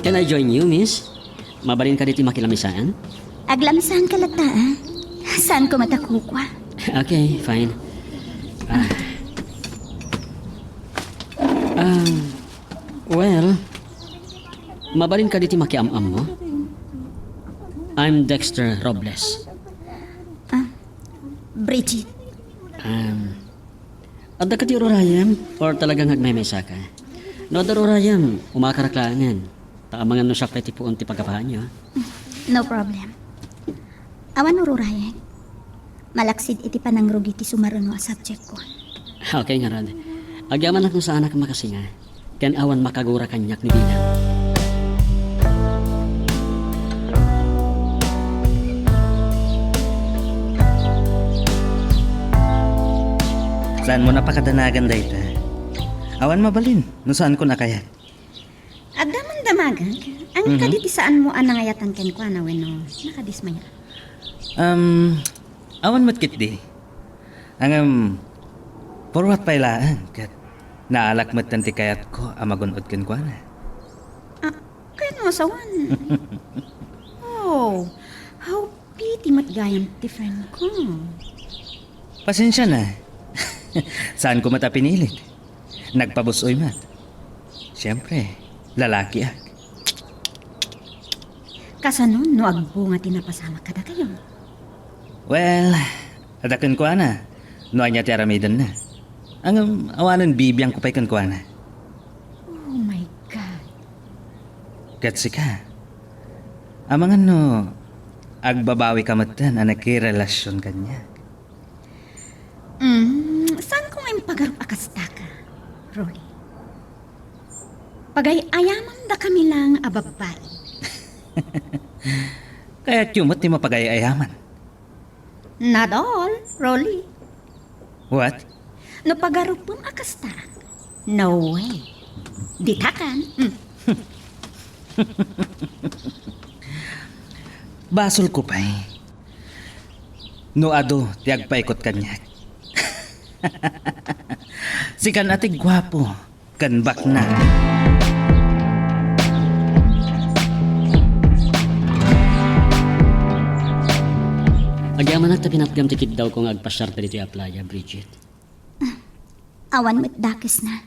can I join you, miss? Mabalin ka dito makilamisan? Aglamsan ka lata, ah. Saan ko matakukwa? Okay, fine. Well, mabalin ka dito makiam-am mo? I'm Dexter Robles. Bridget, Adda ka ti urayam or talagang nagmemesa ka? No, adda urayam, umakaraklangan. Taamangan no siya pwede po unti pagkapahan niyo. no problem. Awan ururayan. Malaksid iti panangrugi ti sumaruno a subject ko. Okay nga rad. Agyaman na kung saan ka makasinga. Ken awan makagura kanyak ni Bina. Saan mo napakadanagan dayta? Awan mabalin, no saan ko nakayat? Adaman damagan. Ang kaditi saan mo anangayatan ken kwa na wenno nakadismaya. Awan matkit di. Ang porwat pailaan, kat naalakmat tanti kayat ko amagunod ken kwa na. Kaya no sawan. Oh, how pity matgayam ti friend ko. Pasensya na. Saan ko mata pinilit? Nagpabusoy mat. Siyempre, lalaki ak. Kasanon no agbunga tinapasama kada kayo. Well, adakan ko na. No anya ti aramidan na. Ang awanan bibiyang ko pa'y kan ko na. Oh my God. Katsi ka. Amangan no, agbabawi ka matan ang nakirelasyon kanya. Saan kong ang pagarup akasta ka, Rolly? Pagay ayaman da kami lang ababay. Kaya tiyumot ti mapagayayaman. Not all, Rolly. What? No pagarupon akasta. No way. Ditakan. Basol ko pa'y. No ado, tiag paikot kanya. Si kan atig gwapo, kan bakna. Agyaman na tapinapgam tikit daw kung agpasyar ta dito playa, Bridget. Awan met dakis na.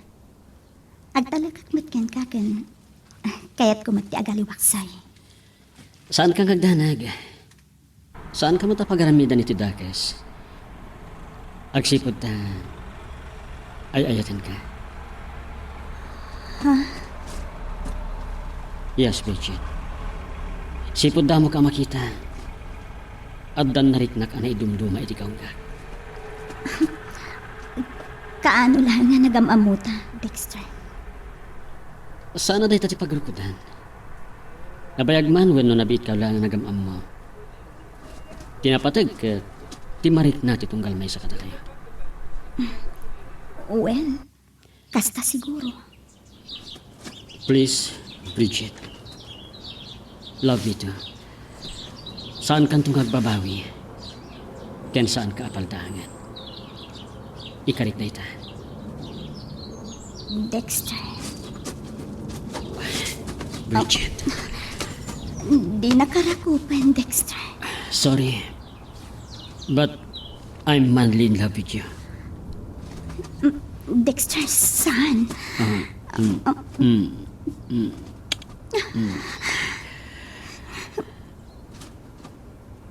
Agtalagak met ken kaken. Kayat ko mati agaliwaksay. Saan kang agdanag? Saan ka matapagaramidan iti dakes? Agsipod ta, ay ayatan ka. Yes, Bridget. Sipod da mo ka makita. Addan nariknak anay dumduma iti kaungga. Kaano lang nga nagamamuta, Dexter? Sana dahi tati pagrukudan. Nabayagman when no nabiit ka lang nagamam mo. Tinapatag ka, timarik na titunggal may sa kayo. Well, kasta siguro. Please, Bridget. Love me too. Saan kang tungagbabawi? Ken saan ka apaldahangan? Ikarit na ita. Dexter, Bridget. di nakarakupan, Dexter. Sorry. But I'm madly in love with you. Dexter, son.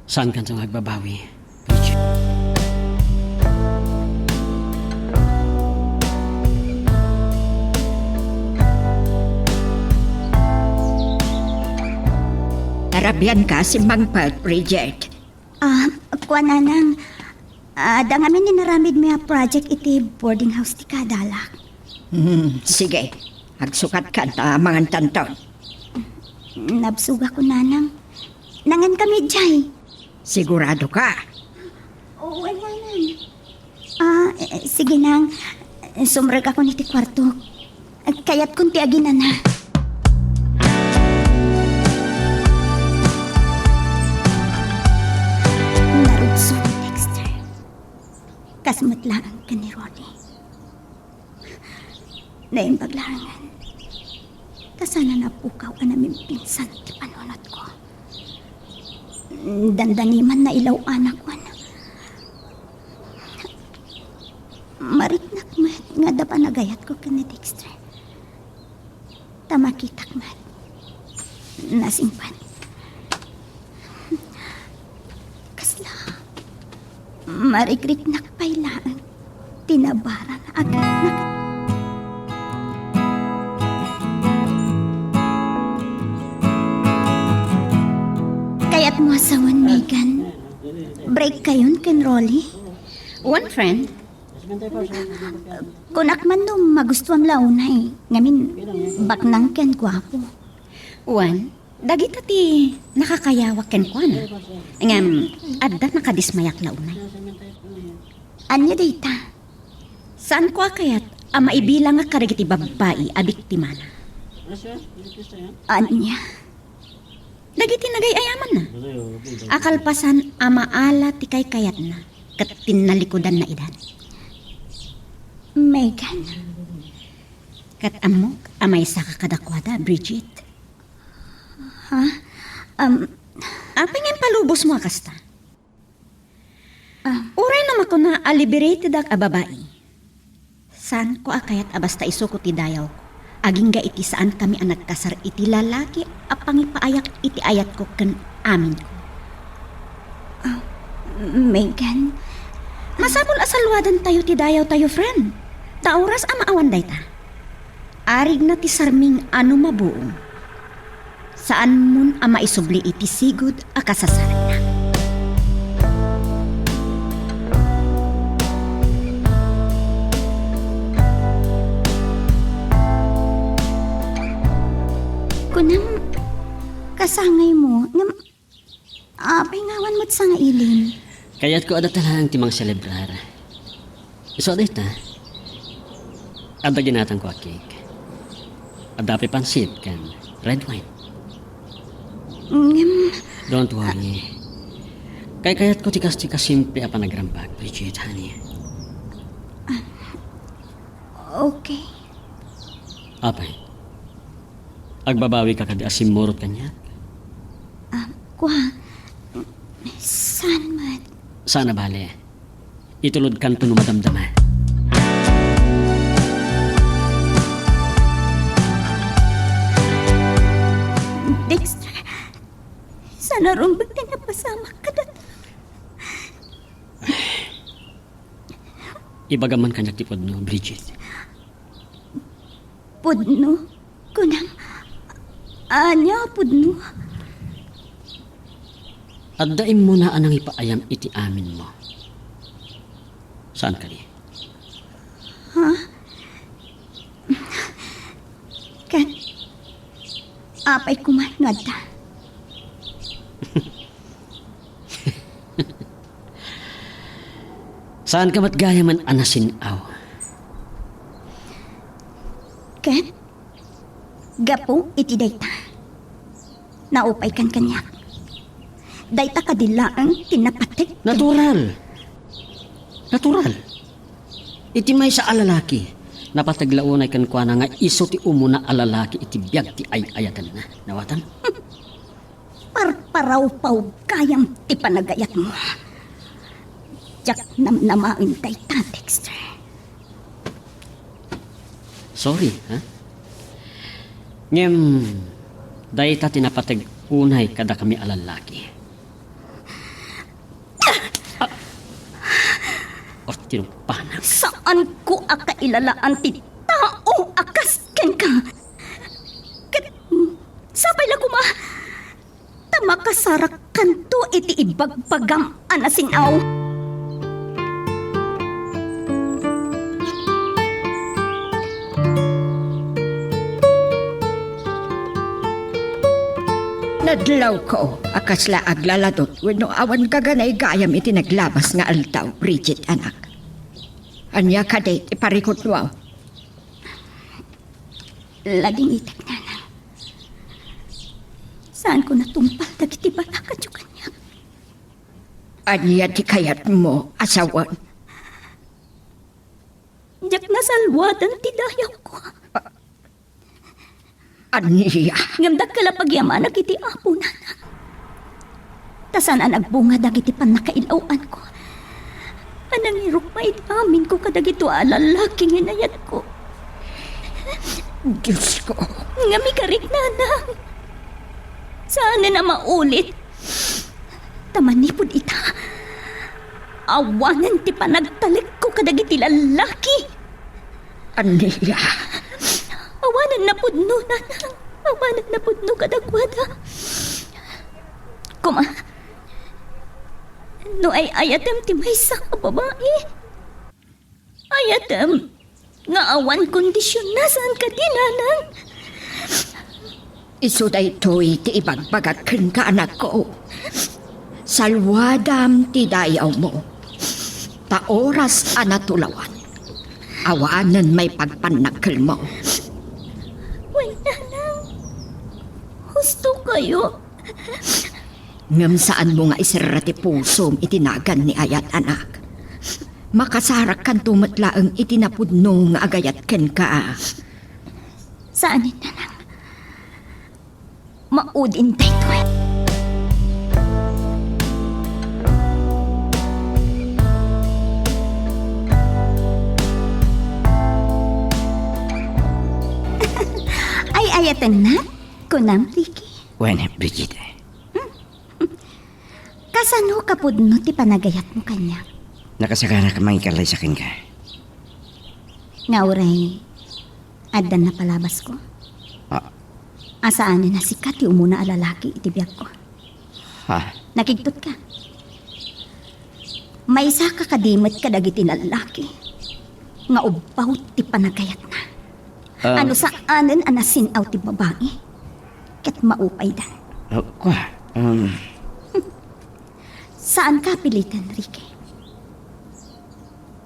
Saan kang tungagbabawi? Bridget. Arabian ka si Mangpad, Bridget. Kuha na nang. Da nga min ninaramid mi a project iti boarding house ti Kadalak. Sige, agsukat ka ta mga tanton. Nabsuga ko nanang. Nangan kami, Jay. Sigurado ka. Oo, wala nang. Sige nang. Sumreg ako niti kwarto. Kaya't kunti agina na. Kasmatlaan ka ni Ronnie. Naimbaglangan. Tasana na pukaw ka namin pinsan ti panunot ko. Dandaniman na ilaw anak ko. Mariknak mat nga da panagayat ko ka ni Dexter. Tamakitak mat. Nasingpan. Kasla. Marikrik nakpailaan. Tinabaran agad na Kaya't mo asawan, Megan. Break kayon, Ken Rolly. One friend, Kunak man no magustuhan launay. Ngamin, baknang ken gwapo. one, dagita ti nakakayawak ken kuana. Ngam, adda nakadismayak launay. Anya data? Saan ko kayat ang maibilang nga karigiti babae a biktima na? Anya? Dagiti nagayayaman na. Akalpasan amaala ti kay kayat na kat tinalikodan na idan. Megan. Kat amok amay sa kakadakwada, Bridget. Ha? Apay ngayon palubos mo akasta. Uray naman ko na liberated ak a babae. Saan ko akayat abasta isuko ti dayaw ko. Aging ga iti saan kami ang nagkasar iti lalaki a pangipaayak iti ayat ko ken amin ko. Megan. Masabol asalwadan tayo ti dayaw tayo, friend. Tauras a maawan day ta. Arig na ti sarming ano mabuong. Saan mun a maisubli iti sigud a kasasaran na. Kunang kasangay mo, ngam, apay ngawan mo't sa nga ilin. Kaya't ko ada talang timang celebrar. So dita. Ada ginatang ko a cake. Ada pansit kan red wine. Ngam, Don't worry. Kaya't ko tikas-tikas simple apa nagrambag, Bridget, honey. okay. Apay? Agbabawi ka kadi asimurot kanya? Kwa, saan mat? Sana bale. Itulod kan to numadamdama. Dexter, sana rumbag ka na pasama ka na. Ibagaman kanya tipod no, Bridget. Pudno, kunang, anya pudno. At daim mo na anang ipaayam iti amin mo. Saan ka di? Kan, apay kumangad ta. Saan ka matgaya man anasinaw? Kan, gapo iti dayta. Naupay kan kanya. Dayta kadilaang tinapatik. Natural. Natural. Iti may sa alalaki. Napataglaunay kan kwa na nga iso ti umuna alalaki iti biyag ti ay-ayatan na. Nawatan? Parparaw-paw kayang ti panagayat mo. Jak namnamain dayta, Dexter. Sorry, ha? Ngem, dahi ta tinapatag unay kada kami alalaki. O tinumpanak. Saan ko akailalaan ti taong akasken ka? Sabay lang kuma. Tamakasarak kanto iti ibagbagam anasinaw. Nadlaw ko, akasla aglaladot, wenno awan kaganay gayam iti naglabas nga altaw, Bridget anak. Anya ka date, iparikot mo. Laging itek na lang. Saan ko natumpal dagiti bata ka kanya? Anya ti kayat mo, asawan. kasalwadan ti dayaw ko. Aniya, Ngamdag kalapagyaman iti apo nana. Tasan ang nagbunga dagiti panakailawan ko. Anang irukmait amin ko kadagito alalaki nginayat ko. Diyos ko. Ngami karik nanang. Sana na maulit. Tamanipod ita. Awanan ti panagtalik ko kadagiti lalaki. Aniya, Awanan na pudno, nanang. Awanan na pudno kadagwada. Kuma, no ay ayatem ti maysa ka babae. Ayatem, nga awan kondisyon na saan ka di, nanang. iso da ito'y ti ibagbagakin ka anak ko. Salwadam ti dayaw mo. Ta oras anatulawan. Awanan may pagpanakil mo. Uy, nanang. Husto kayo. Ngam saan mo nga isirati pusom itinagan ni ayat anak. Makasarak kan tumatlaang itinapudno nga agayat ken ka. Saanin, nanang? Maudin tayo. Ay, ayatan na? Kunam, Ricky. Wen, Brigitte. Kasano kapudno ti panagayat mo kanya? Nakasakana ka mangikalay sa akin ka. Nga uray, adan na palabas ko. Ah, Asaan na sikat yung umuna alalaki itibiyag ko. ha? Nakigtot ka. May isa ka kadimot ka dagiti lalaki. Nga ubaw ti panagayat na. Ano sa anan anasinaw ti babae? Ket maupay dan. Saan ka pilitan, Ricky?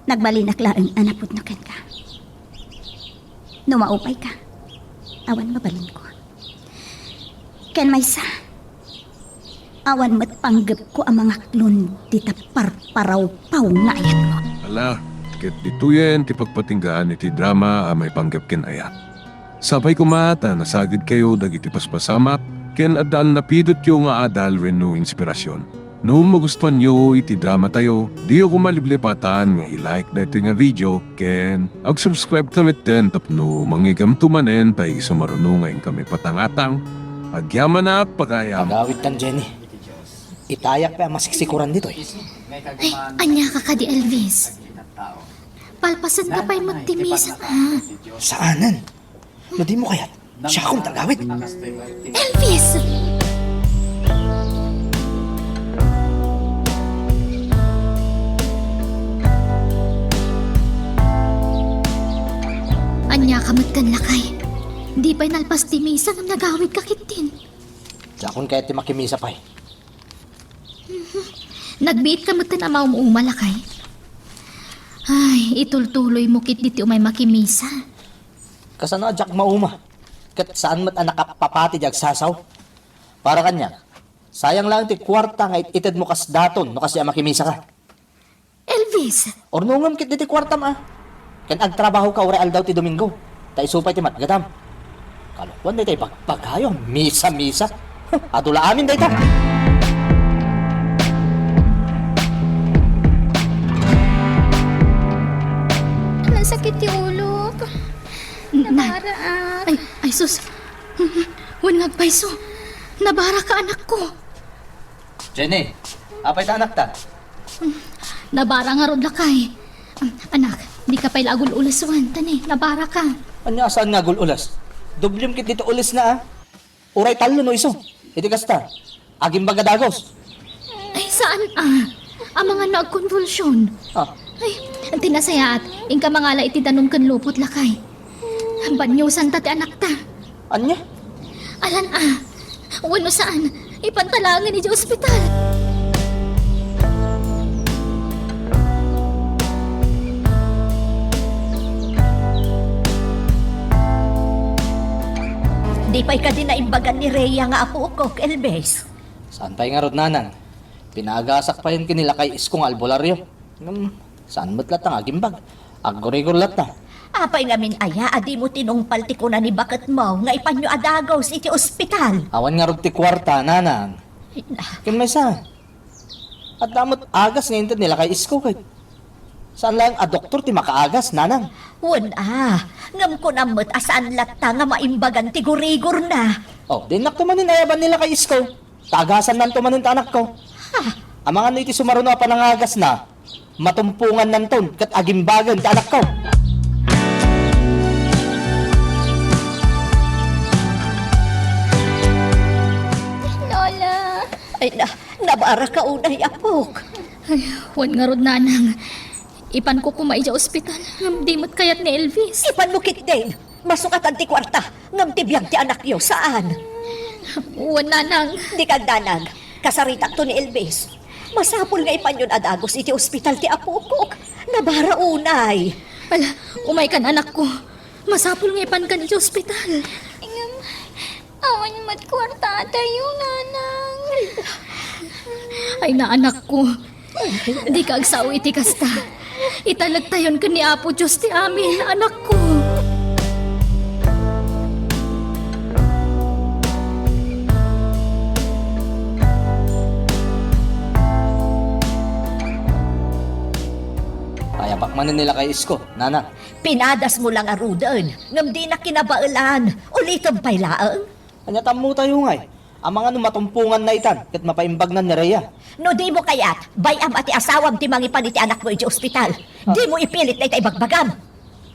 Nagbalinaklaan anapod na ken ka. Numaupay ka. Awan mabalin ko. Ken maysa. Awan mat panggap ko ang mga klon dita parparaw-paw nga ayat mo. Ala, ket dituyen ti pagpatinggaan iti drama a may panggap ken ayat. Sabay kumata nasagid kayo dagiti paspasamak ken adal napidot yo nga adal wenno inspirasyon. No magustuhan nyo iti drama tayo, di ako maliblipatan nga i-like na ito nga video ken ag-subscribe tamit din tapno mangigam tumanen tay sumarunungayin kami patangatang agyaman na pagayam. Pagawit tan, Jenny. Itayak pa ang masiksikuran dito eh. Ay, anya ka ka di Elvis. Palpasan ka pa'y magtimisan, ha? Saanan? No di mo kaya't siya akong tagawit. Elvis! Anya ka matkan lakay. Di pa'y nalpas timisan ang nagawid kakitin. Siya akong kaya't ti makimisa pa eh. Nagbiit ka matkan amaw mo umalakay. Ay, itultuloy mo kit diti umay makimisa. Kasano adyak mauma? Kat saan mat anak kapapati di agsasaw? Para kanya, sayang lang ti kwarta nga ited mo kas daton no kasi makimisa ka. Elvis! Ornungam kit diti kwarta ma. Ken agtrabaho ka ore aldaw ti Domingo. Ta isupay ti matgadam. Kalukwan day tay pagpagayo, misa-misa. Adula amin day ta. Sakit yung ulo. Nabara ay sus. Huwag nagpaiso. Nabara ka anak ko. Jenny, apay ta anak ta. Nabara nga rod lakay. Anak, di ka pa'y lagul ulas wan. Tani, nabara ka. Anya saan nga ulas? Dublem kit dito ulis na ah. Uray talo no iso. Iti kasta. Aging bagadagos. Ay, saan ang mga nagkonvulsyon. Ah, Ay, tinasayat. Ingka mangala iti danom kan lupot lakay. Banyusan ta ti anak ta. anya? Alan wano saan? Ipantalangan ni di ospital. Di pa'y ka din na imbagan ni Rhea nga apo ko, Elvis. Saan pa'y nga rod nanan? Pinagasak pa yun kinila kay iskong albularyo. Saan mo't lat ang agimbag? Agorigor lat na. Apay ngamin aya, adi mo tinungpal ti kuna ni bakit mo, nga ipanyo adagaw sa iti ospital. Awan nga rod ti kwarta, nanang. Kin may sa. At damot agas ngayon nila kay isko kay. Saan lang a doktor ti makaagas, nanang? Ngam ko namot asaan latta nga maimbagan ti gurigor na. Oh, din naktumanin ayaban nila kay isko. Tagasan nan tumanin ta anak ko. Ang mga niti sumaruno pa nangagas na, matumpungan nanton kat agimbagan ti anak ko. Lola. Ay nabara ka unay apok. Ay, huwag nga rod nanang. Ipan ko kumay sa ospital. Ngam di mo't kayat ni Elvis. Ipanlukit din. Masukatan ti kwarta. Ngam ti biyag ti anak yo. Saan? Huwag nanang. Di kag danag. Kasaritak to ni Elvis. Masapul nga ipanyon adagos iti ospital ti apokok. Nabara unay. Ala, umay kan anak ko. Masapul nga ipan ka ni sa ospital. Ingam, awan mat kwarta tayo, nanang. Ay na anak ko. Di ka agsaw iti kasta. Italagtayon ka ni Apo Diyos ti amin, anak ko. Kaya bakmanin nila kay isko, nanang. Pinadas mo lang arudan. Ngam di na kinabailan. Ulitom pa'y laang. Kanya tamo tayo ngay. Ang mga matumpungan na itan, kat mapaimbag na ni Rhea. No di mo kayat, bayam ati asawam ti mangipan iti anak mo iti ospital. Di mo ipilit na iti ibagbagam.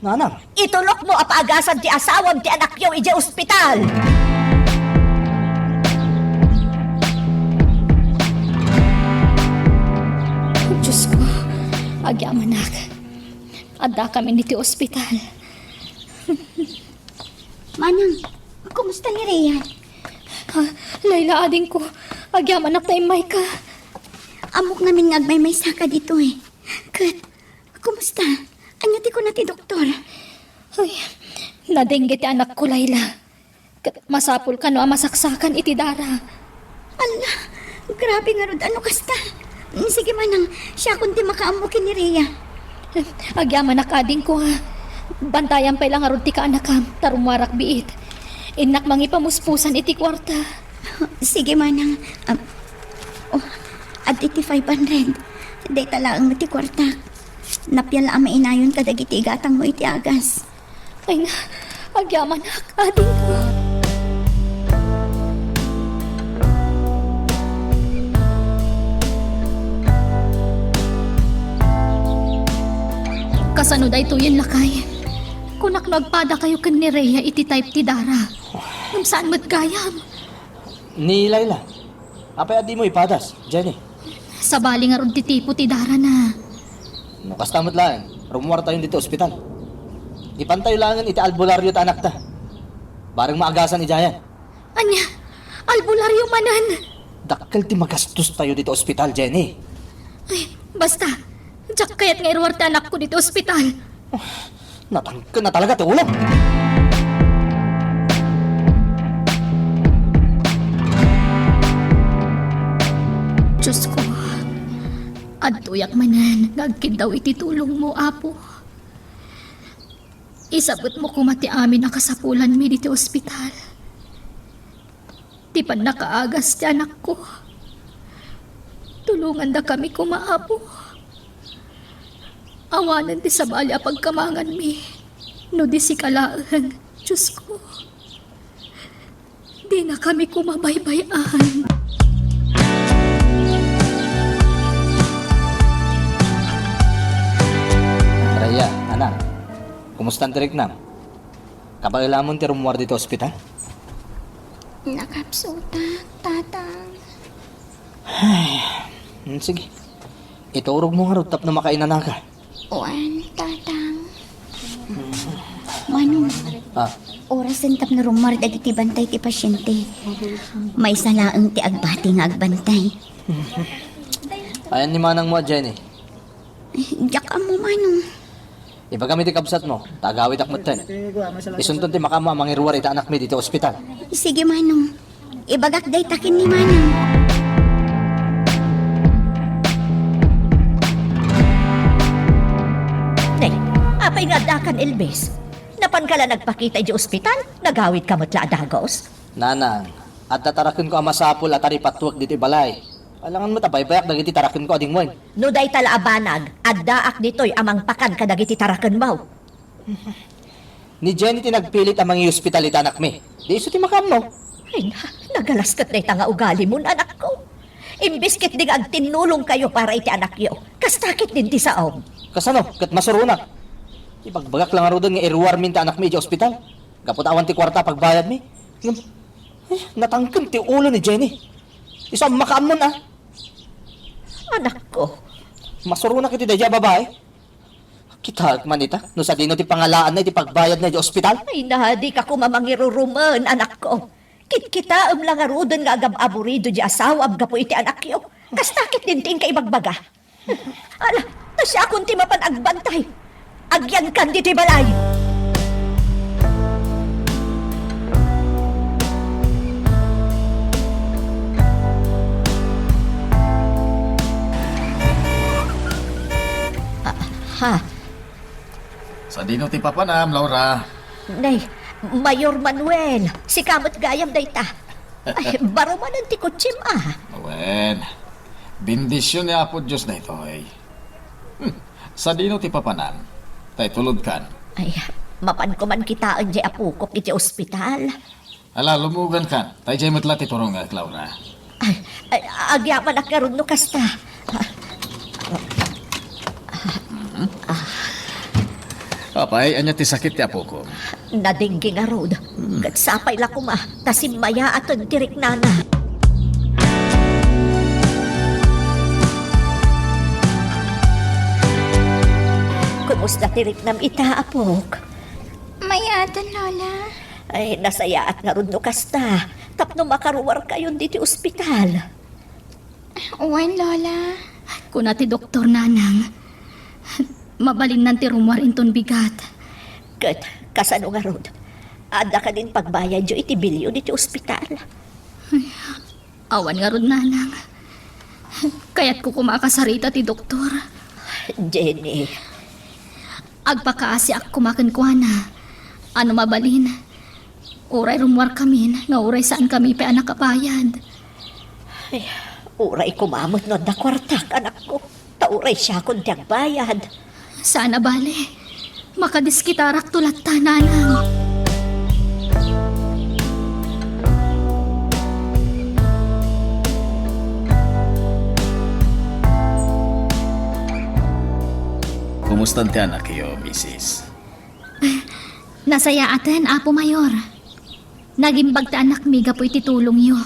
Nanang, Itulok mo apaagasan ti asawam ti anak yo iti ospital. Diyos ko, agyam anak. Adda kami niti ospital. Manang, kumusta ni Rhea? Ha, Layla, ading ko. Agyam anak na imay ka. Amok namin nga may saka dito eh. Kat, kumusta? Anyati ko na ti doktor. Ay, nadengge ti anak ko, Layla. Masapul ka no masaksakan iti dara. Ala, grabe nga rod, ano kasta? Sige manang, siya kundi makaamukin ni Rhea. Agyam anak ading ko ha. Bantayan pa lang arod ti ka anak ha. Tarumwarak biit. Inak mangipamuspusan iti kwarta. Sige manang, at iti 500. Day talaang iti kwarta. Napyan lang mainayon ka dagiti igatang mo iti agas. Ay na, agyam anak ading ko. Kasano day tuyin lakay. Kunak nagpada kayo kan ni Rhea iti type ti dara. Ngam saan mo't gayam? ni Layla. Apay adi mo ipadas, Jenny. Sa bali nga ron ti tipo ti dara na. No, kastamot lang, rumuwar tayo dito ospital. Ipantay lang iti albularyo ta anak ta. Barang maagasan ni Jayan. Anya, albularyo manan. Dakkel ti magastos tayo dito ospital, Jenny. Ay, basta. Diyak kaya't nga irwar ti anak ko dito ospital. Natangka na talaga ti ulam. Diyos ko, adtuyak manan, ngagkid daw iti tulong mo, Apo. Isabot mo kumati amin ang kasapulan mi dito ospital. Di pa nakaagas ti anak ko. Tulungan da kami kumaapo. Awanan ti sabali a pagkamangan mi. No di si kalaan, Diyos ko. Di na kami kumabaybayan. Rhea, anak. Kumusta ang tirik na? Kabailamon ti rumuwar dito ospital? Nakapsuta, tatang. Sige. Iturog mo nga ro, tap na makainan na ka. Uwan, tatang. Manong, Ah, oras ang tap na rumar dagiti bantay ti pasyente. May salaang ti agbati nga agbantay. ayan ni manang mo, Jenny. Diyak mo, Manong. Iba kami ti kabsat mo, tagawit akmat ten. Isunton ti makama mangiruwar ita anak mi dito ospital. Sige, Manong. Ibagak day takin ni Manong. Day, apa Apay nga dakan Elbes. Napan ka lang nagpakita di ospital, nagawid ka matla adagos. Nanang, at tatarakon ko ang masapul at aripatwag dito balay. Alangan mo tabay-bayak dagiti tarakon ko ading moin. No day tala abanag, addaak ditoy amang pakan kadagiti taraken mo. Ni Jenny tinagpilit ang mga hospital iti anak mi. Di iso ti makam mo. Ay na, nagalaskat na itanga ugali mo anak ko. Imbis kit dig ag tinulong kayo para iti anak yo. Kastakit din ti saom. Kasano, kat masuruna. Ipagbagak lang aro doon nga iruwar min ti anak mi iti ospital. Kapot awan ti kwarta pagbayad mi. Ay, natangkan ti ulo ni Jenny. Isang makaamon ah. Anak ko, Masuruna kiti dadya babae. Kita man ita, no sa dino ti pangalaan na iti pagbayad na iti ospital. ay nahadi ka kumamangiruruman anak ko. Kit-kita lang arudan nga agab-aburido di asawa abga po iti anak yo. Kastakit din ting kay bagbaga. Ala, tasya akong ti mapan agbantay. Agyan kan dito'y balay. Ha? Sa dino ti papanam, Laura. Nay, Mayor Manuel, si kamot gayam dayta. Ay, baro man ang tikotsim ah. Wen, bindisyon ni Apo Diyos na ito ay. Sa dino ti papanam, tay tulod kan. Ay, mapan ko man kitaan di apukok iti ospital. Ala, lumugan kan. Tay jay matla ti turong Laura. Ay, agyaman akaroon no kasta. Apay, anya ti sakit ti Apo ko. Nadinggi nga rod. Katsapay la kuma, tasimaya aton tirik nana. Kumusta tirik nam ita, apok? Mayatan, Lola. Ay, nasayaat nga rod no kasta. Tapno makaruwar kayon diti ospital. Uwan, Lola. Kuna ti doktor nanang. Mabalin nanti rumwar inton bigat. Kat, kasano nga rod? Ada ka din pagbayad yo iti bilyo diti ospital. Awan nga rod nanang. Kaya't ko kumakasarita ti doktor. Jenny, Agpakaasi ak kumakenkwana. Ano mabalin? Uray rumwar kami nga uray saan kami pa anak kapayad. uray kumamot no da kwartak anak ko. Tauray siya kung tiyang bayad. Sana bale. Makadiskitarak tulat tananang. Kumusta ti anak iyo, Mrs.? Nasaya aten, Apo Mayor. Nagimbag ta anak miga po ititulong yo.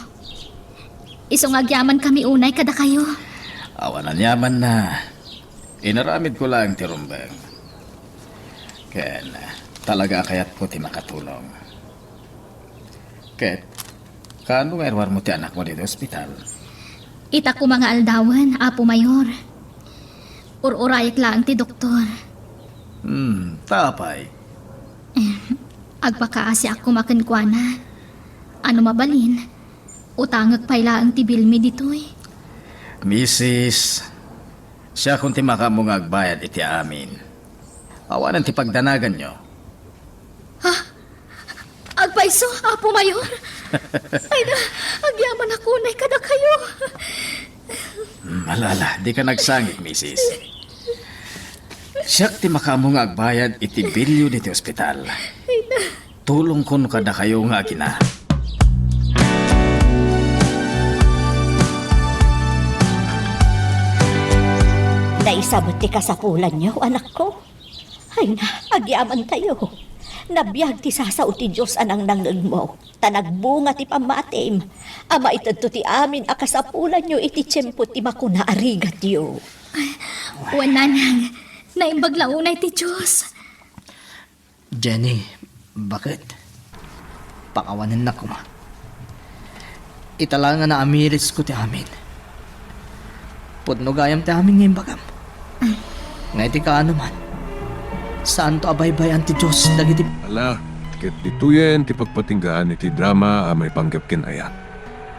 Isong agyaman kami unay kada kayo. Awan na yaman na. Inaramid ko lang ti rumbeng. Ken, talaga kayat ko ti makatulong. Ket, kano nga irwar mo ti anak mo dito ospital? Ita ko mga aldawan, Apo Mayor. Ururayak lang ti doktor. Tapay. Agpakaasi ako makenkwana. Ano mabalin? Utangag payla ang tibilmi ditoy. Mrs., siya kung ti makamong agbayad iti amin. Awanan ti pagdanagan nyo. Agpaiso, Apo Mayor. Ay na, agyaman ako na kada kayo. Malala, di ka nagsangit, Mrs. Siya ti makamong agbayad iti bilyo diti ospital. Tulong kun kada kayo nga kina. Naisabot ti kasapulan niyo, anak ko. Ay na, agyaman tayo. Nabiyag ti sasaw ti Diyos anang nangag mo. Tanagbunga ti pamatim. Ama itadto ti amin akasapulan niyo iti tiyempo ti makuna arigat yo. Wananang, naimbag launay ti Diyos. Jenny, bakit? Pakawanan na ko ma. Italangan na amiris ko ti amin. Pudno gayam ti amin ngayon bagam. Ngay ti kaano man. Saan to abaybay ti Diyos dagiti... Ala, ket dituyen ti pagpatinggaan iti drama a may panggap ken ayat.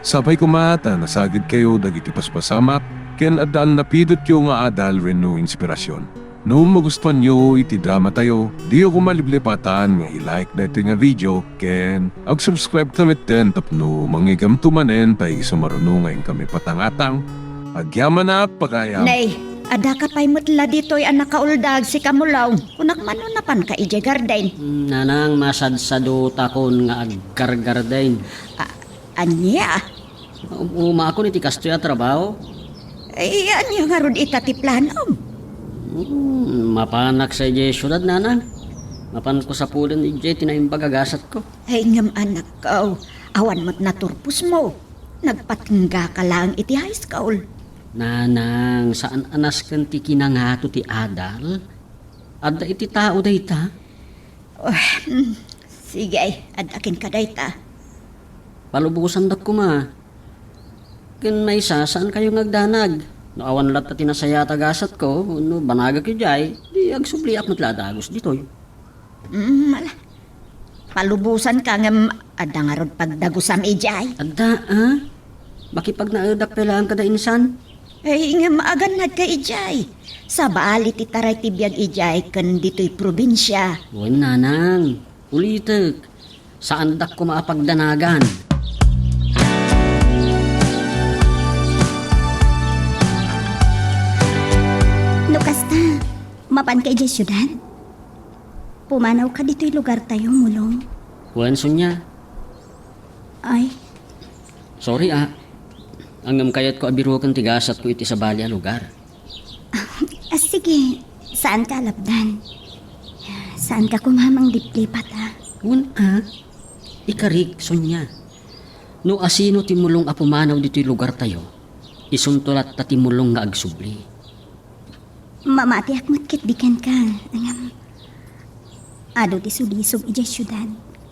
Sabay kumata nasagid kayo dagiti paspasamak ken adal napidot yo nga adal renno inspirasyon. No magustuhan nyo iti drama tayo, di ako maliblipatan nga i-like na ito nga video, ken ag-subscribe tamit din tapno mangigam tumanen tayo sumarunungayin kami patangatang. Agyaman na pagayam. Nay, ada ka pa'y mutla dito'y anak kauldag si Kamulaw. Kunak manunapan ka ije garden. Nanang masadsado takon nga aggargardain. Anya? Uma ako ni tikasto ya trabaho. Ay, anya nga ron itati planom. Mapanak sa ije syudad nanang. Mapan ko sa pulan ije tinaimbag agasat ko. Ay ngam anak ko, awan mo't naturpus mo. Nagpatingga ka lang iti high school. Nanang, saan anas kan ti kinangato ti Adal? Adda iti tao dayta? Sige, adakin ka dayta. Palubusan dak ko ma. Ken may saan kayo ngagdanag? No awan lat ta tinasaya tagasat ko, no banaga ki jay, di agsupli ak matladagos ditoy. Mala. Palubusan ka ngam ada nga ron pagdagusam ijay. Adda, ha? Makipag naadak pelaan kada insan? Ay ngam aganad ka ijay. Sa baali ti taray ti biyag ijay ken dito'y probinsya. Wen nanang, ulitek. Saan dak ko maapagdanagan? Kasta, mapan ka ije syudad? Pumanaw ka dito'y lugar tayo, mulong. Wen sunya. Ay, Sorry Angam kayat ko abirukan tigasat ko iti sa bali a lugar. sige, saan ka labdan? Saan ka kumamang diplipat, Wen ikarig sunya. No asino timulong apumanaw dito'y lugar tayo, isuntulat ta timulong nga agsubli. Mamati akmat kit diken ka. Angam, ado ti sulisog ije syudad.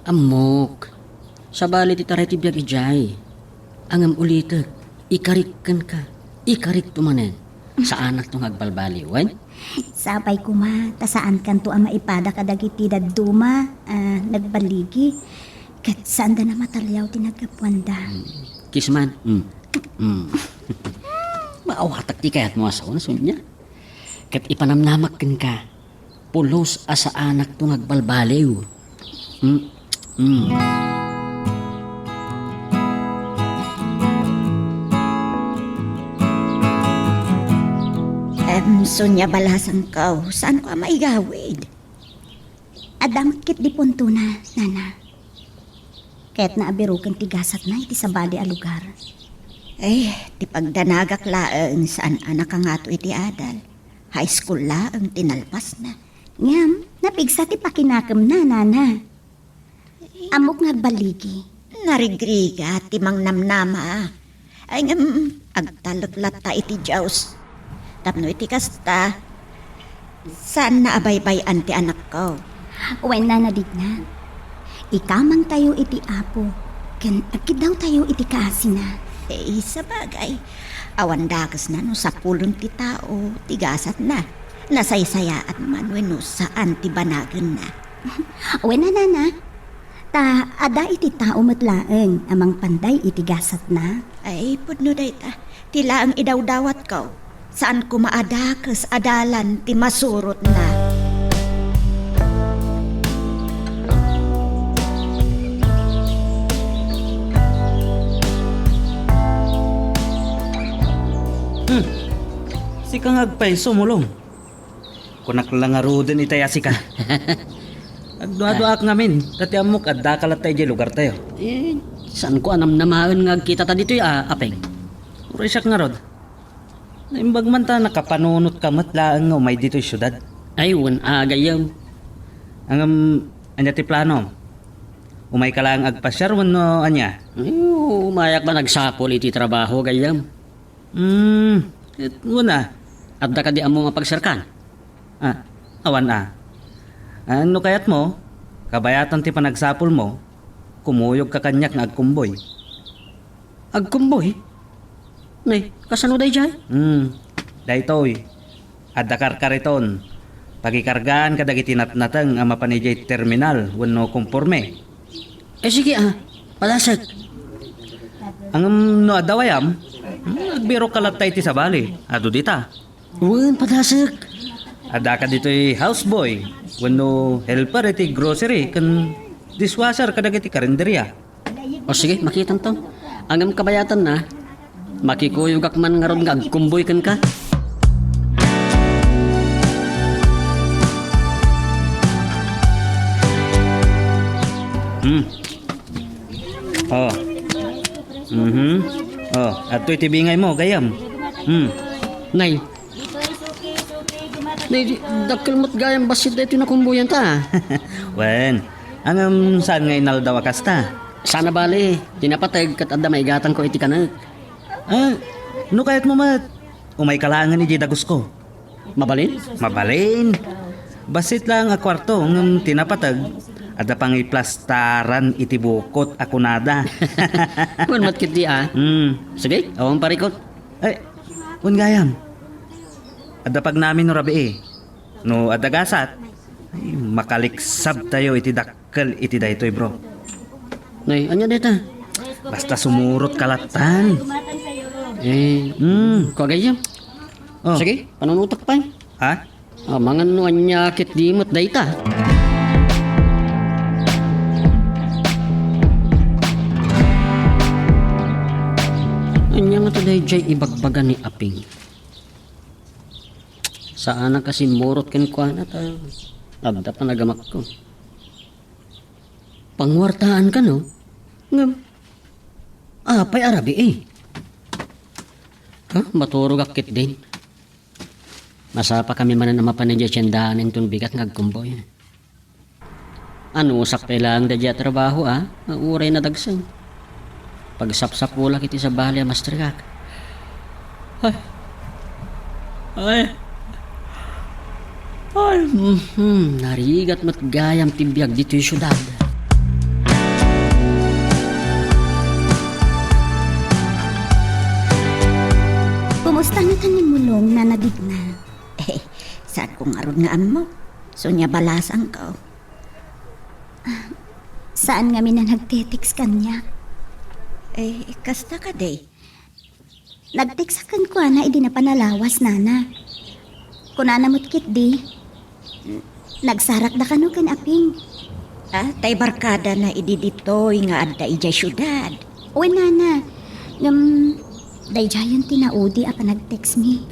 Amok. Sa bali ti taray ti biyag ijay. Angam ulitek, ikarikkan ka. Ikarik tumanen. Sa anak tong agbalbali, wen? Sapay kuma, ta saan kanto ang maipada kadagiti daduma, nagbaligi. Kat saan da na matalyaw ti nagkapuanda. Kisman. Maawatak ti kayat mo asaw na sunya. Kat ipanamnamak ken ka. Pulos asa anak tong agbalbaliw. Sunya balasan ka, saan ko maigawid? Adamot kit di punto na, nana. Kaya't naabirukan tigasat na iti sa bali a lugar. Ti pagdanagak laeng saan anak ka nga to iti Adal. High school laeng tinalpas na. Ngam, napigsa ti pakinakam na, nana. Amok nga baligi. Narigriga ti mang namnama. Ay ngam, agtalaglat ta iti Diyos. Tapno iti kasta, saan naabaybay-an ti anak ko? Uwen na nadigna. Ikamang tayo iti apo. Ken agkid daw tayo iti kaasina. Sa bagay, awan dakas na no sa pulong ti tao, tigasat na. Nasaysaya at manweno saan ti banagan na. Uwen na, nana. Ta, ada iti tao matlaeng amang panday iti gasat na. Ay, pudno day ta. Tila ang idawdawat ko. Saan ko maadakas adalan ti masurot na. Si kang agpaiso mulong. Kunak lang nga roden itaya si ka. Agduado-ak ngamin, tati amok adda kalat tayo di lugar tayo. Saan ko anam namaan nga kita ta dito'y apeng? Urisak nga rod. Naimbag man ta nakapanunot ka matlaan nga umay dito'y syudad. Ay, wen agayam. Angam, anya ti plano. Umay ka lang agpasyar wano anya. Ay, umayak ba nagsapol iti trabaho gayam? Una. Adda ka di amo mapagsarkan? Awan Ano kayat mo? Kabayatan ti panagsapol mo, kumuyog ka kanyak nga agkumboy. Agkumboy? Nay, kasano day jay? Daytoy. Adda karkariton. Pagikargaan kadagiti natnatang ang mapanijay terminal wano kumporme. Sige palasag. Ang no adawayam, nagbiro kalatay ti sabali. Ado dita. Wen, padasag. Ada ka dito'y houseboy. Wano helper iti grocery kan dishwasher kadagiti karinderya. O sige, makitan to. Ang kabayatan na, makikuyog ak man nga ron nga agkumboy kan ka. Oh. Oh, at ito'y tibingay mo, gayam. Nay, dakil mo't gayang basit na ito na kumbuyan ta. Wen, ang saan nga inaldaw kasta? Sana bali, tinapatag kat adda may gatang ko iti kanak. Ah, no kahit mo mat, umay kalangan ni Dagos ko. Mabalin? Mabalin. Basit lang a kwarto ng tinapatag. Ada pang iplastaran iti bukot ako nada. Kung matkit di Sige, awang parikot. Ay, kun gayam. Ada pag namin no rabi eh. No adagasat. Ay, makaliksab tayo iti dakkel iti daytoy bro. Nay, anya deta? Basta sumurot kalatan. Kagayam. Oh. Sige, panunutok pa. Ha? Mga no anya kit di mo't dayta. Anya nga taday jay ibagbagan ni Aping. Saan na kasi murot ken kuan at abda pa nagamak ko. Pangwartaan ka no? Ngam. Apay arabi eh. Maturog akit din. Masapa kami manan na mapanadya tiyandaan itong bigat ngagkumboy. Ano usak lang dadya trabaho Uray na dagsan. Pagsapsap wala kiti sa bahalya master kak. Narigat mat gayam tibiyag dito yung syudad. Kumusta na ni Mulong na nadigna? Saan kong aron nga mo? Sunya balasang ka. Saan nga mi na nagtitix kanya? Kasta ka day. Nagtixakan ko na idi na panalawas nana. Kunana mo't kit di. Nagsarak na kano kan Aping. Tay barkada na ididitoy nga adda ijay syudad. Uy nana. Dayjayan tinaudi apa nag-text me.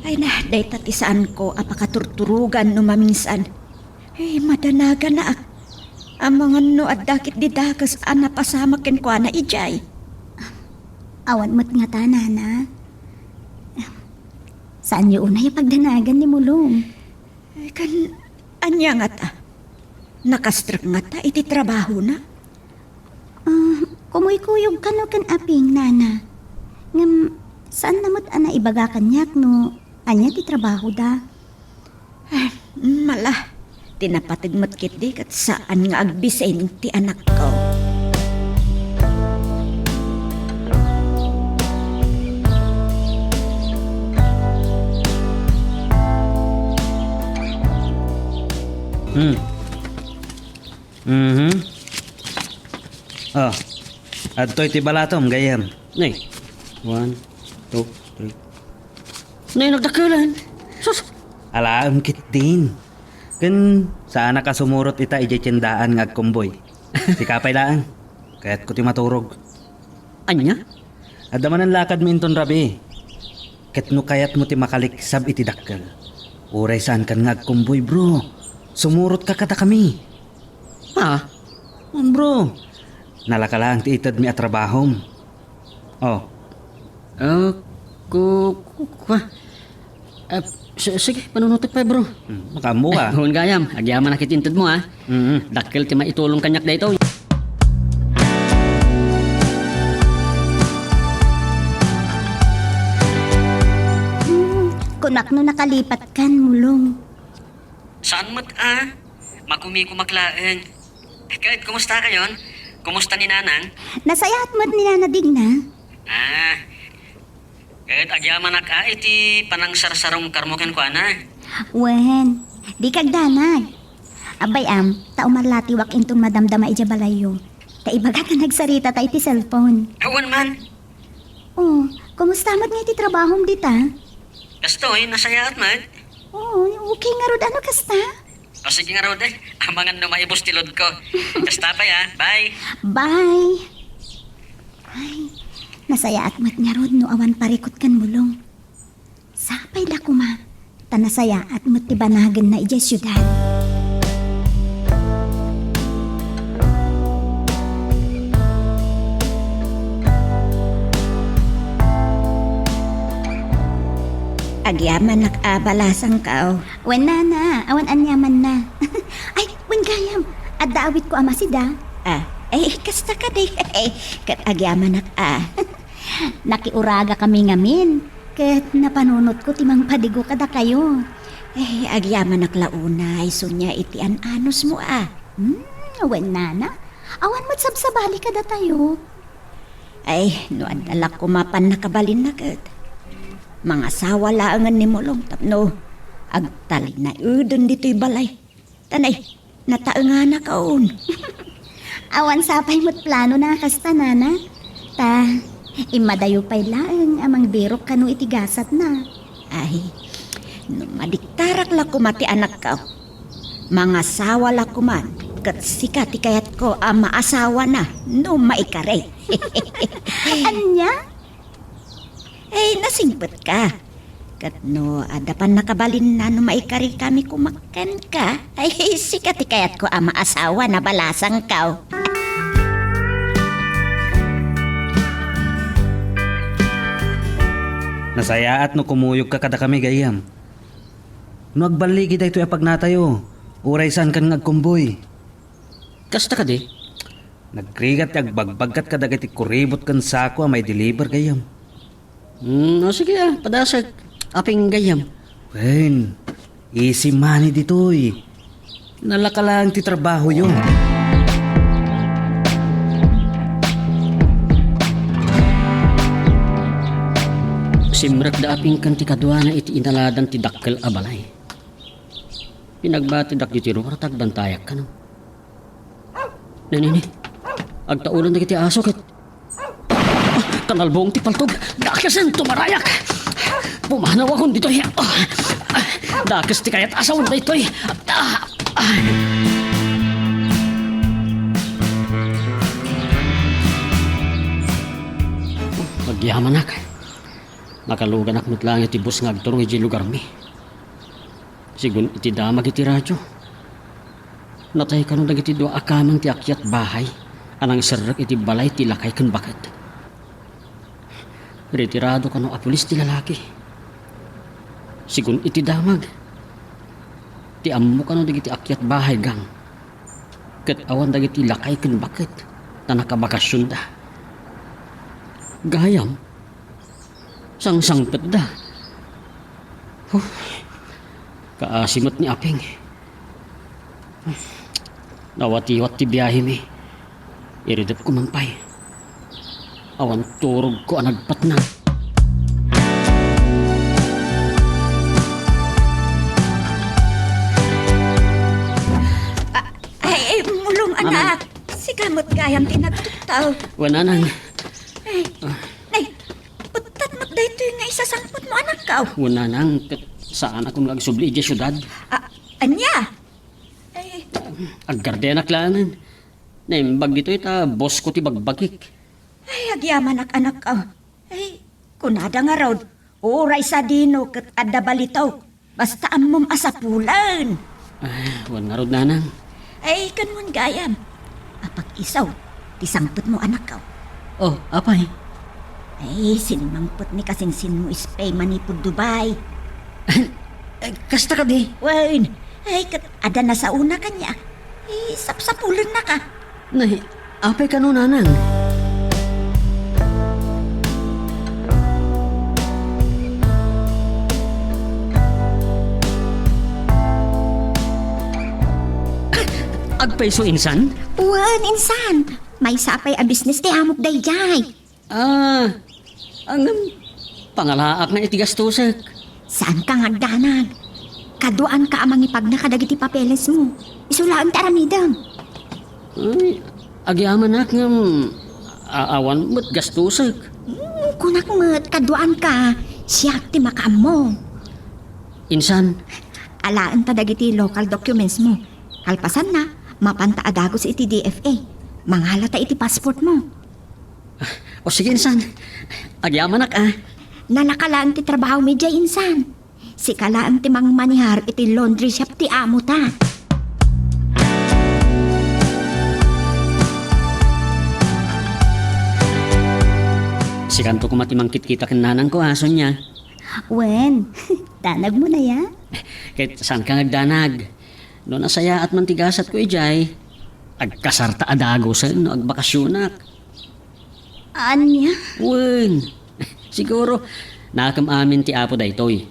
Ay na, day tatisaan ko apakaturturugan no maminsan. Madanaga na ak. Ang mga no at dakit di dakas napasama ken ko na ijay. Awan mo't nga ta, nana. Saan niyo una yung pagdanagan ni Mulong? Anya nga ta. Nakastrek nga ta, iti trabaho na. Kumuykuyog ka no kan Aping, nana. Ngam, saan namot ana ibaga kanyak no? Anya ti trabaho da? Mala, tinapatid mo't kit di kat saan nga agbisen ti anak ko. Oh. Adtoy ti balatom gayam. Nay, 1, 2, 3. Nay, nagdakilan. Sus! Alaam kit din. Kan saan ka sumurot ita ijay tiyandaan nga agkumboy. Si kapay laan. Kaya't ko ti maturog. Anya? Adda man ang lakad mo inton rabi. Ket no kayat mo ti makaliksab iti dakkel. Uray saan kan nga agkumboy bro. Sumurot ka kata kami. Bro. Nalakalang ti itad mi at trabahom. Oh. Sige, panunutok pa bro. Makamu ka. Hon gayam, agyaman nakitintad mo Dakil ti maitulong kanyak da ito. Kunak no nakalipat kan Mulong. Saan mo't Makumikumaklaan. Kahit kumusta kayon? Kumusta ni Nanang? Nasayat mo't ninanadig na. Kahit agyaman iti panang sarsarong karmoken ko Wen, di kagdanay. Abay taumalatiwak intong madamdama ija balayo. Kaibaga ka nagsarita ta iti cellphone. Awan man. Oh, kumusta mo't nga iti trabahom dita? Kastoy, nasayat man. Oh, okay nga rod ano kasta? O sige nga Rode, amangan no maibos tilod ko. Basta pa ya, bye. Bye. Ay, nasaya at mat nga rod no awan parikot kan mulong. Sapay la kuma. Tanasaya at mat tibanagan na ija syudad. Agyaman nakabalasang kao. Wen na, awan anyaman na. Ay, wen gayam. At daawit ko ama sida. Kasta ka di. Kat agyaman Nakiuraga kami ngamin. Ket napanunot ko timang padigo kada kayo. Agyaman naklaunay. Sunya iti anos mo Wen na. Awan mo't sabsabali kada tayo. No andalak kumapan nakabalin na kat. Mga sawa laangan ni Mulong tapno. Agtali na udon dito'y balay. Tanay, nataenga na kaon. Awan sapay mo't plano na kasta nana. Ta, imadayo pa'y laeng amang birok kanu itigasat na. No madiktarak la kumati anak ka. Mga sawa la kuman. Kat sikati kayat ko ang maasawa na. No maikare. Anya? Nasingpet ka. Kat no, adapan nakabalin na no maikari kami kumakan ka. Sikati kayat ko ang maasawa na balasang ka. Nasaya at no kumuyog ka kada kami gayam. No agbaligi da ito apag natayo. Uray saan kan ngagkumboy. Kasta ka di? Nagkrigat agbagbagkat ka dagiti kuribot kan sako may deliver gayam. O sige padasag. Aping gayam. Wen, easy money ditoy. Nalaka lang ti trabaho yun. Simrak da aping kan ti kadwana iti inaladan ti dakkel abalay. Pinagbati dak iti ruratag bantayak ka no. Nini, agtaulan na kiti aso ket. Kanalbong ti paltog, dakasan tumarayak. Pumanaw akong dito. Dakas ti kayat asawan na ito'y. Magyaman ak. Nakalugan ak lang iti bus nga agturong iti lugar mi. Sigun iti damag iti radyo. Natay ka nung dagiti doa akamang ti akyat bahay. Anang sarak iti balay ti lakay kan bakat. Retirado ka nung apulis ti lalaki. Sigun iti damag. Ti ammo ka nung dagiti akyat bahay gang. Ket awan dagiti lakay kan bakat. Na nakabakasyon da. Gayam. Sang-sangpet da. Kaasimat ni Aping. Nawati-wat ti biyahe mi. Iridap ko mampay. Awan turog ko anagpat na. Mulong anak. Sigamot gayam tinagtutaw. Wananang. Putat mo't dahito yung nga isasangpot mo anak ka. Wananang. Saan akong nagsubli di syudad? Anya? Aggardenak lanan. Naimbag dito ita, boss ko ti bagbagik. Agyaman anak ka. Kunada nga raw. Oray sa dino kat adda balitaw. Basta amom asapulan. Wan nga rod nanang. Kanmon gayam. Apag isaw, tisangpot mo anak ka. Oh, apay? Sinmangpot ni kasingsin mo ispay manipod Dubai. Kasta ka di? Wan, kat ada na sa una kanya. Sapsapulan na ka. Nay, apay ka no nanang? Agpayso insan? Wan, insan. May sapay a business ti amok dayjay. Ang pangalaak na itigastusek. Saan ka ngagdanag? Kaduan ka amang ipag na kadagiti papeles mo. Isulaan ti aramidam. Ay, agyaman ak ng aawan mo't gastusek. Kunak mo't kaduan ka. Siyak ti makaam mo. Insan, Alaan ta dagiti local documents mo. Kalpasan na, mapanta adagos iti DFA. Mangalata iti passport mo. O sige, insan. Agyaman ah. Nalakalaan ti trabaho mi jay insan. Si kalaan ti mangmanihar iti laundry shop ti amo ta. Si kanto ko matimangkit kita ken nanang ko aso niya. Wen, tanag mo na ya? Kahit saan ka nagdanag. No nasaya at mantigasat ko ijay. Agkasarta adagosan no agbakasyonak. Anya? Wen. Siguro nakam amin ti apo daytoy.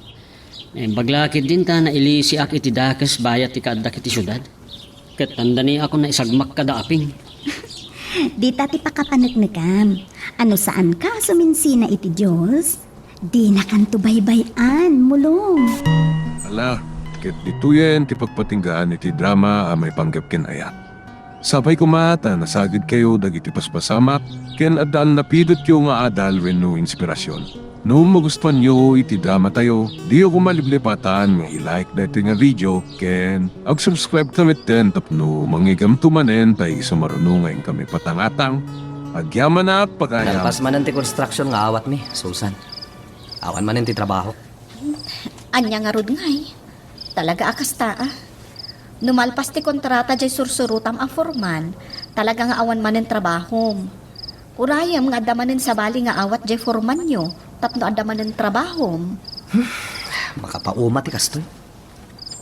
Baglakid din ta na ilisi ak iti dakas bayat ti kaaddak iti syudad. Ket tanda ni ako na isagmak kada aping. Di tati pakapanagnagam. Ano saan ka suminsina iti Diyos? Di na kanto baybayan, mulong. Ala, ket dituyen ti pagpatinggaan iti drama a may panggap ken Ayat. Sabay kumata nasagid kayo dagiti paspasamak ken addaan napidot yo nga adal wenno inspirasyon. No magustuhan nyo iti drama tayo, di ako maliblipatan nga i-like dati nga video ken ag-subscribe kami ten tapno mangigam tumanen tay sumarunungayin kami patangatang agyaman na at pagayam. Nalpas man ti construction nga awat mi, Susan. Awan man ti trabaho. Anya nga rod ngay. Talaga akas ta Numalpas ti kontrata jay sursurutam ang forman. Talaga nga awan manen trabahom. Urayam nga adamanen sa bali nga awat jay forman nyo. Tapno adamanen trabahom. Makapauma ti kastoy.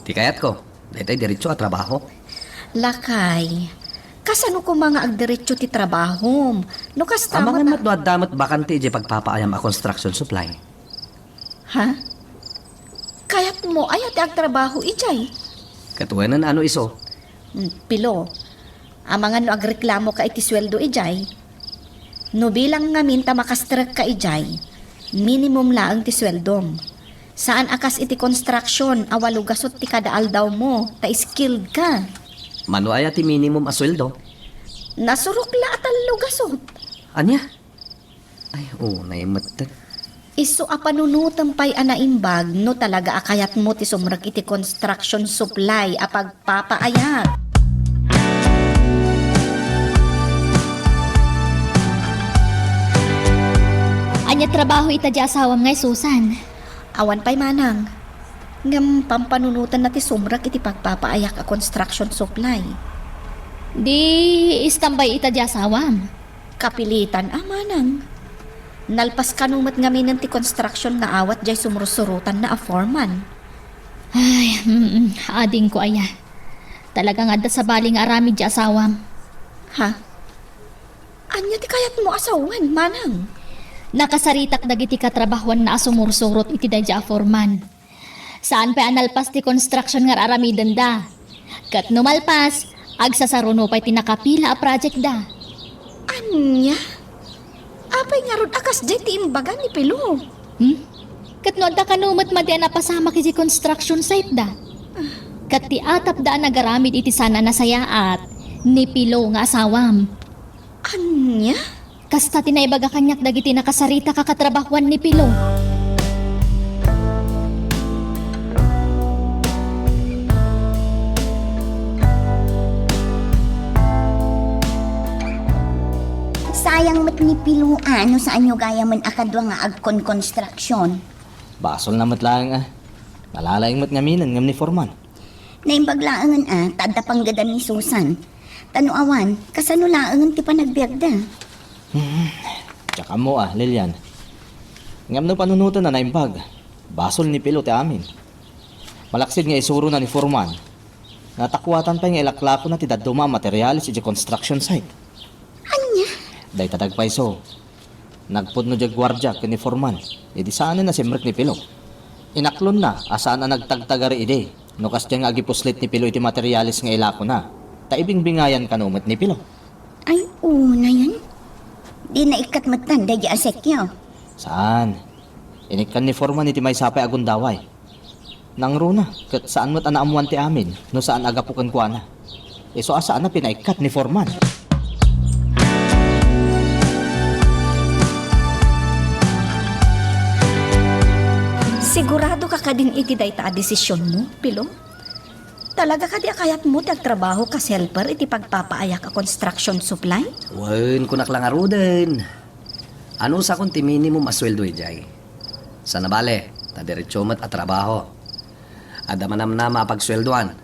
Ti kayat ko, daytay diretso a trabaho. Lakay. Kasano ko mga agdiretso ti trabahom? No kastamat Amangan matduad-damat bakante jay pagpapaayam a construction supply. Ha? Kayat mo ayat ag trabaho ijay. Katuwanan ano iso? Pilo. Amangan no agreklamo ka iti sweldo ijay. No bilang ngamin ta makastrek ka ijay. Minimum laang ti sweldom. Saan akas iti construction awalugasot ti kadaal daw mo ta skilled ka. Mano aya ti minimum a sweldo? Nasurok la at lugasot. Anya? Ay, naimatag. Isu a panunutan pa'y anaimbag no talaga akayat mo ti sumrag iti construction supply a pagpapaayat. Anya trabaho ita di asawam ngay Susan. Awan pa'y manang. Ngam pampanunutan na ti sumrag iti pagpapaayak a construction supply. Di istambay ita di asawam. Kapilitan manang. Nalpas kanumat ngamin ti construction nga awat jay sumrusurutan na a foreman. Ay, ading ko aya. Talagang adda sa baling arami di asawam. Ha? Anya ti kayat mo asawan, manang? Nakasaritak dagiti katrabahuan na asumursurot iti dadya foreman. Saan pa analpas ti construction nga aramidan da? Kat numalpas, agsasaruno pa'y tinakapila a project da. Anya? Apay nga rod akas jay ti imbagan ni Pilo. Kat no adda kanumat madi na pasama kiti construction site da. Kat ti atap da nagaramid iti sana nasayaat ni Pilo nga asawam. Anya? Kasta tinaibaga kanyak dagiti nakasarita kakatrabahuan ni Pilo. Sayang mat ni Pilo ano saan nyo gaya man akadwa nga agkon construction. Basol na matlang Nalalayang mat ngaminan ngam ni Forman. Naimbaglaangan tada panggadan ni Susan. Tanuawan, kasanulaangan ti panagbiagda. Tsaka mo Lilian. Ngam no panunutan na naimbag. Basol ni Pilo ti amin. Malaksid nga isuro na ni Forman. Natakwatan pa nga ilaklako na ti daduma materialis iti construction site. Anya? Day tatagpaiso. Nagpud no jag gwardya ken ni Forman. Idi saan na simrek ni Pilo. Inaklon na asaan na nagtagtagari ide. No kas nga agipuslit ni Pilo iti materialis nga ilako na. Taibingbingayan kanumat ni Pilo. Ay, na yan. Di na ikat matanda di asekyo. Saan? Inikan ni Forman iti may sapay agundaway. Nang runa, kat saan mo't anaamuan ti amin, no saan agapukan kwa na. So asaan na pinaikat ni Forman? Sigurado ka kadin iti day ta desisyon mo, Pilo? Talaga ka di akayat mo tagtrabaho ka helper iti pagpapaayak a construction supply? Wen, kunak lang aruden. Ano sa kung ti minimum asweldo ijay? Sa nabale, ta diretso mat at trabaho. Ada manam na mapagsweldoan.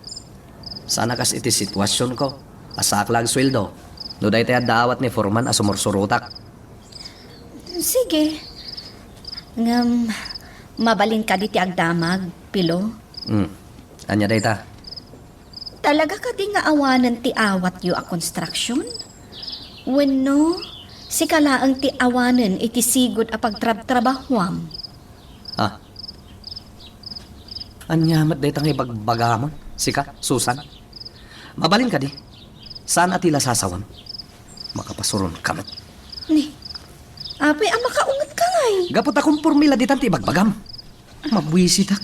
Sana kas iti sitwasyon ko, asaklag sweldo. No day tayo dawat ni Foreman asumursurutak. Sige. Mabalin ka di ti agdamag, Pilo? Anya day ta? Talaga ka di nga awanan ti awat yu a construction? Wenno, si kalaang ti awanan iti sigod a pagtrabahwam. Ha? Anya mat day tang ibagbagamon? Sika, Susan? Mabalin ka di? Saan atila sasawam? Makapasuron kamat. Ni, apay ang makaungat ka ngay. Gapot akong formula di tanti bagbagam. Mabwisit ak.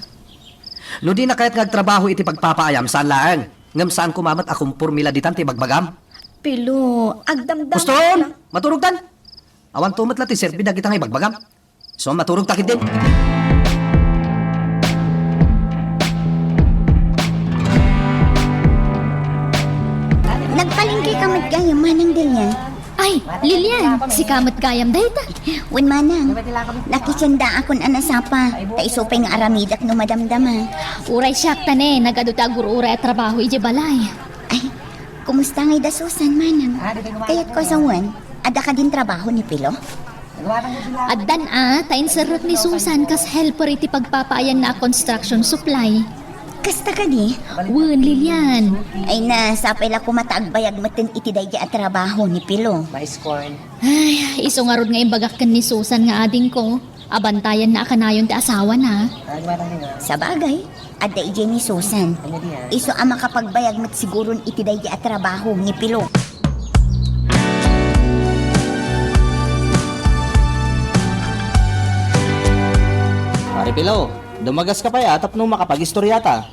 No di na kahit nagtrabaho iti pagpapaayam saan lang. Ngam saan kumamat akong formula di tanti bagbagam. Pilo, agdamdam. Guston! Maturog tan! Awan tumat lati serbi na kitang ibagbagam. So maturog takit din. Nagpalingki ka matgayam, manang Dilyan. Ay, Lilian, si kamat gayam dayta. Wen manang, nakitsanda akon anasapa. Ta isupay nga aramidak no madamdama. Uray siyak tane, nagadutag uray at trabaho ije balay. Ay, kumusta ngay da Susan, manang? Kayat ko sa wan, ada ka din trabaho ni Pilo? Addan tain sarot ni Susan kas helper iti pagpapaayan na construction supply. Kasta ka di? Wen, Lilian. Ay na, sapay la kumatagbayag matin iti daydi at trabaho ni Pilo. Ay, iso nga rod nga imbagak ken ni Susan nga ading ko. Abantayan na akanayon ti asawa na. Sa bagay, adda ije ni Susan. Iso ang makapagbayag mat siguron iti daydi at trabaho ni Pilo. Pare Pilo, dumagas ka pa yatap nung makapag-istorya ta.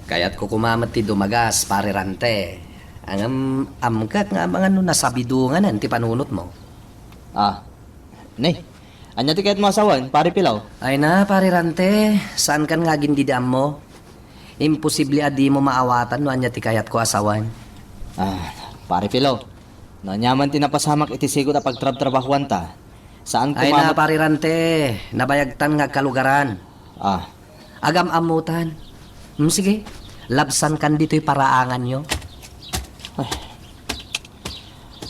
Kaya't ko kumamat ti dumagas, pare Rante. Ang amkat nga mga nasabidungan ti panunot mo. Nay, anya ti kahit mo asawan, pare Pilaw. Ay na, pare Rante, saan kan nga gindidam mo? Imposible adi mo maawatan no anya ti kayat ko asawan. Pare Pilaw, nanyaman ti napasamak iti sigod a pagtrab-trabahuan ta. Saan Ay na, pare Rante, nabayagtan nga kalugaran. Agam amutan. Sige, labsan kan dito'y paraangan nyo.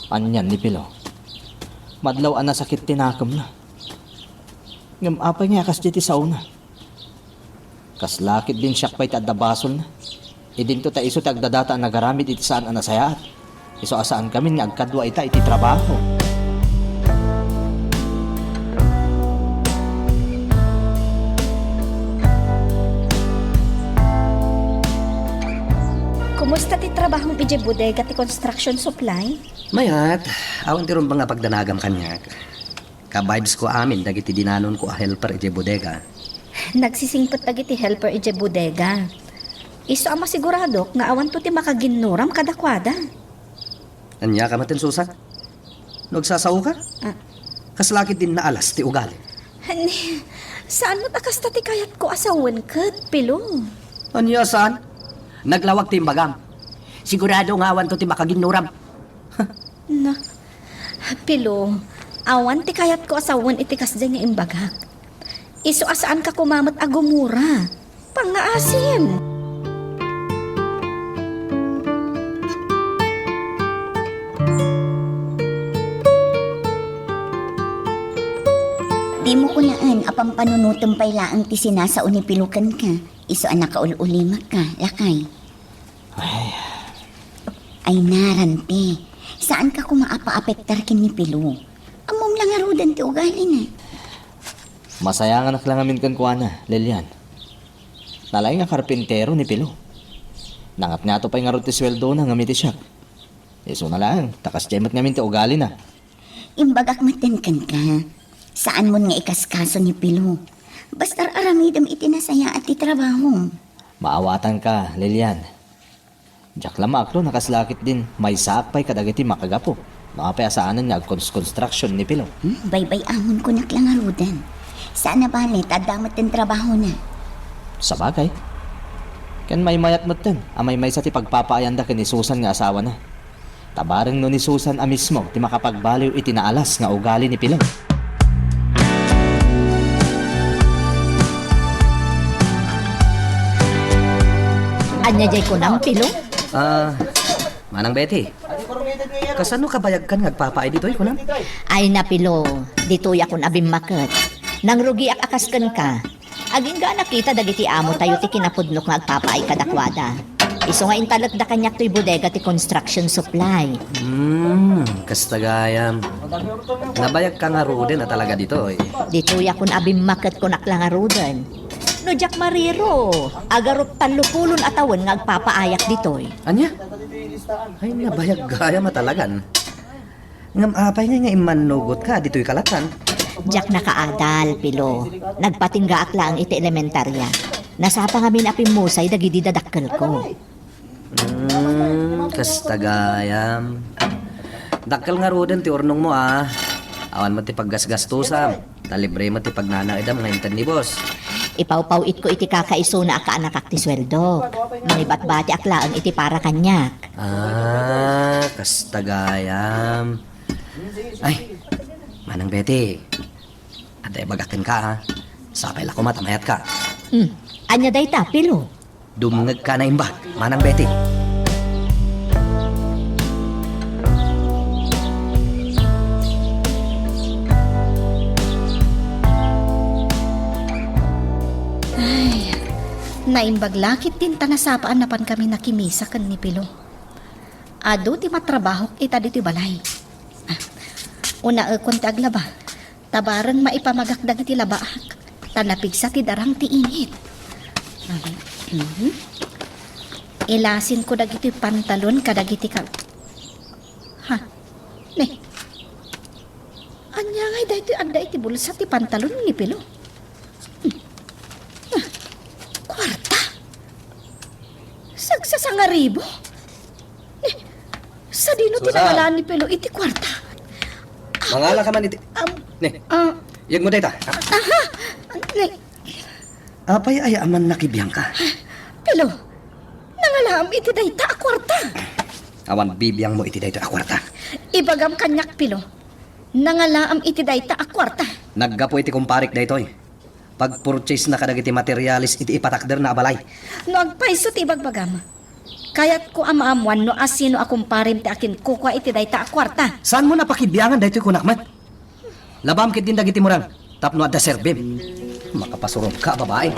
Anyan ni Pilaw. Madlaw ana sakit tinakam na. Ngam apay nga kas diti sa una. Kas lakit din siyak pa'y tadabasol na. Idin to ta iso tagdadata ang nagaramid iti saan anasayat. Iso asaan kami nga agkadwa ita iti trabaho. Kumusta ti trabahong ije bodega ti construction supply? Mayat, awan ti ron ba nga pagdanagam kanyak. Ka-vibes ko amin, dagiti dinanon ko a helper ije bodega. Nagsisingpot dagiti helper ije bodega. Iso ang masigurado nga awan to ti makaginuram kadakwada. Anya ka matin, Susan? Nagsasaw ka? Kaslakit din na alas ti ugali. Hani, saan mo takasta ti kayat ko asawan kat, Pilo? Anya saan? Naglawag ti imbagam. Sigurado nga awan to ti makaginuram. Na, Pilo, awan ti kayat ko asawan iti kasday nga imbagak. Iso asaan ka kumamat agumura. Pangaasim. Di mo kunaan apang panunutom pay laang ti sinasa unipilukan ka. Iso anak kaululimak ka, lakay. Ay narante, saan ka kumaapa-apektar kin ni Pilo? Amom lang arudan ti ugali na. Masayangan ak lang amin kan kuana, Lilian. Nalay nga karpintero ni Pilo. Nangat nga to pa'y nga ro ti sweldo na nga miti siya. Iso na lang, takas jemat ngamin ti ugali na. Imbagak matenkan ka. Saan mo nga ikaskaso ni Pilo? Bastar aramidam itinasaya at titrabaho. Maawatan ka, Lilian. Diyak lamak lo, nakaslakit din. May sakpay kadagiti makagapo. Mga payasaanan niya construction ni Pilo. Baybay amon ko naklang arudan. Saan na bali? Tadamat ng trabaho na. Sa bagay. Kan may mayat mo ten. Amay may sa ti pagpapaayanda ka ni Susan nga asawa na. Tabarang no ni Susan a mismo ti makapagbaliw itinaalas nga ugali ni Pilong. Anya jay ko ng Pilong? Manang Betty. Kasano kabayag kan ngagpapaay ditoy kunam? Ay na Pilo, ditoy ako abim maket. Nang rugi akasken ka. Aging ga nakita dagiti amo tayo ti kinapudnok nga agpapaay kadakwada. Iso nga intalak da kanyak to'y bodega ti construction supply. Kastagayam. Nabayag ka nga ruden na talaga ditoy. Ditoy ako abim maket ko naklangarudan. No Jack Mariro, agarop tanlupulon atawan nga agpapaayak ditoy. Anya? Ay, nabayag gaya matalagan. Ngam apay nga imanugot ka, dito'y kalatan. Jack nakaadal, Pilo. Nagpatingga akla ang iti elementarya. Nasapa nga minapimusay dagidi dadakkel ko. Kastagayam. Dakkel nga roden ti ornong mo Awan mo ti paggasgastusam. Talibre mo ti pagnanaidam nga intan ni boss. Ipawpawit ko iti kakaiso na akaanak ti sweldo. Mangibat-bati aklaan iti para kanyak. Kastagayam. Ay, Manang Betty. Aday bagakin ka Sapay la ko matamayat ka. Anya day ta, Pilo? Dumngeg ka na imba, Manang Betty. Naimbaglakit din tanasapaan napan kami nakimisa kan ni Pilo. Ado ti matrabaho ita di ti balay. Una kon ti aglaba. Tabaran maipamagakdag ti labaak. Tanapigsa ti darang ti init. Ilasin ko dagiti pantalon kadagiti ka. Ha? Ne. Anya ngay dahito agda iti bulsa ti pantalon ni Pilo. Kwarta? Sagsasangaribo? Sa dino Susan. tinangalaan ni Pelo iti kwarta? Mangala ka man iti. Yag mo dayta. Apay ay aman nakibiyang ka. Pelo, nangalam iti dayta a kwarta. Awan bibiyang mo iti dayta a kwarta. Ibagam kanyak, Pelo. Nangalam iti dayta a kwarta. Naggapo iti kumparik daytoy. Pag-purchase na kadagiti materialis iti ipatakder na abalay. No agpaiso ti ibagbagam. Kayat ko amaamuan no asino akong parim ti akin kukwa iti dayta a kwarta. Saan mo napakibiyangan daytoy kunakmat? Labam kit din dagiti murang. Tapno adda serbim. Makapasurong ka, babae.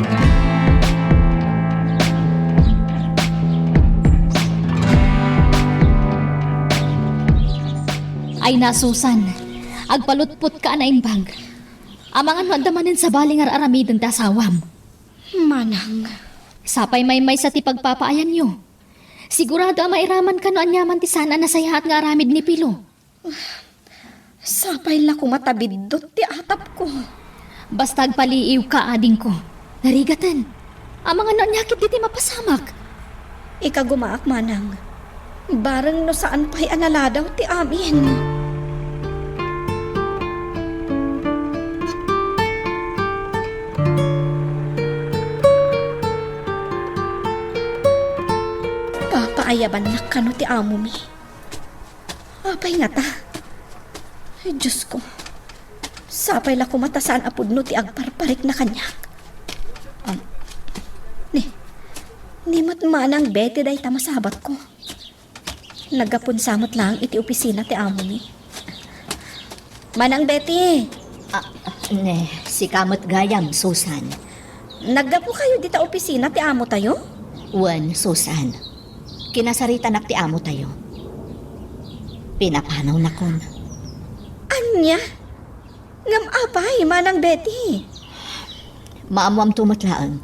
Ay na, Susan. Agpalutpot ka na imbag. Amangan magdamanin sa baling aramidon ta sawam. Manang. Sapay may sa ti pagpapaayan nyo. Sigurado mairaman ka no anyaman ti sana na sayahat nga aramid ni Pilo. Sapay la ko matabidot ti atap ko. Basta agpaliiw ka ading ko. Narigatan. Amangan no anyakit diti mapasamak. Ikagumaak, Manang. Barang no saan pa'y analadaw ti amin. Papaayaban na kano ti amo mi. Apay nga ta. Ay, Diyos ko. Sapay la kumatasaan apudno ti agparparik na kanyak. Ni matmanang Betty day tamasabat ko. Nagapon samot lang iti opisina ti amo mi. Manang Betty. Si kamot gayam, Susan. Naggapo kayo dita opisina ti amo tayo? Wan, Susan. Kinasarita nak ti amo tayo. Pinapanaw na kon. Anya? Ngam apay, Manang Betty. Maamuam tumatlaang.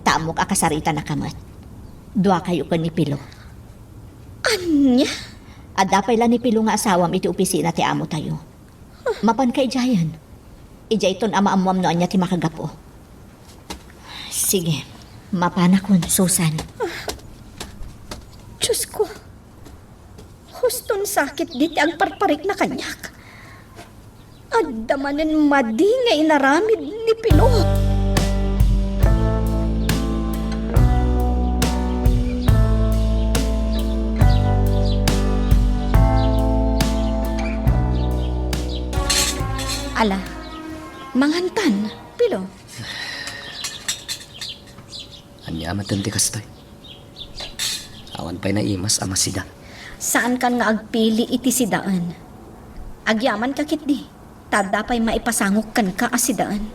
Tamok akasarita na kamat. Dua kayo kan ni Pilo. Anya? Adapay la ni Pilo nga asawam iti opisina ti amo tayo. Mapan kay Jayan. Ijayton ama amuam no anya ti makagapo. Sige, mapanakon, Susan. Diyos ko. Huston sakit diti ang parparik na kanyak. Adda manen madi nga inaramid ni Pilo. Ala, mangantan, Pilo. Anya matanti kastoy. Awan pa'y naimas ama sida. Saan kan nga agpili iti sidaan? Agyaman ka kit di. Tada pa'y maipasangok kan ka asidaan.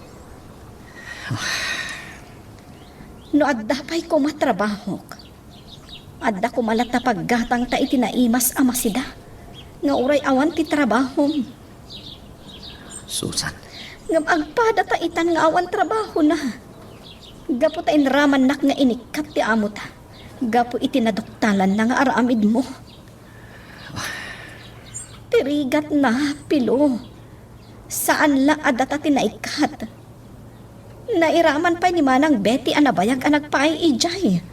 No adda pa'y kumatrabahok. Adda kumalat na paggatang ta iti naimas ama sida. Nga uray awan ti trabahom. Susan, Ngam agpada ta itan nga awan trabaho na. Gapo ta inraman nak nga inikat ti amo ta. Gapo iti naduktalan na nga aramid mo. Tirigat na, Pilo. Saan la adata tinaikat? Nairaman pa ni Manang Betty anabayag anak pa ay ijay.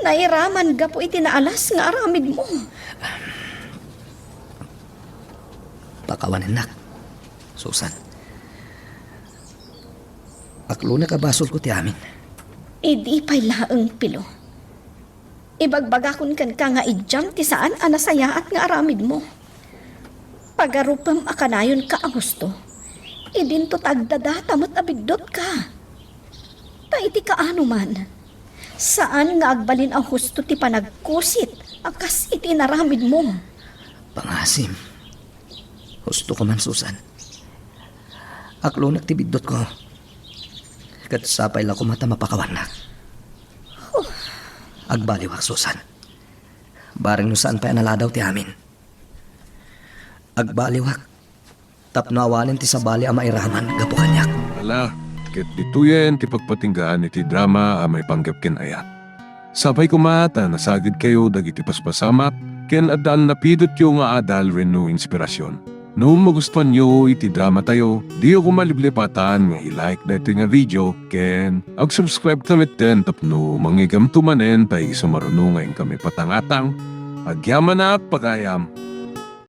Nairaman gapo iti naalas nga aramid mo. pakawanan nak. Susan. Aklo na kabasol ko ti amin. Idi pa'y laeng, Pilo. Ibagbagakon kan ka nga ijam ti saan anasayaat nga aramid mo. Pagarupam akanayon ka ang husto. Idinto tagdadata mo't abigdot ka. Ta iti kaano man. Saan nga agbalin ang husto ti panagkusit akas iti naramid mo. Pangasim. Husto ko man, Susan. Aklo nagtibigdot ko. Kat sapay lang ko mata mapakawan na. Agbaliwak, Susan. Bareng no saan pa naladaw ti amin. Agbaliwak. Tapno awanin ti sabali ang mairaman gapo kanyak. Ala, ket dituyen ti pagpatinggaan iti drama a may panggap ken ayat. Sabay kumata nasagid kayo dagiti paspasamak ken addaan napidot yo nga adal wenno inspirasyon. No magustuhan nyo iti drama tayo, di ako maliblipatan nga i-like na ito nga video ken ag-subscribe tamit din tapno mangigam tumanen tayo sumarunungan kami patangatang agyaman na pagayam.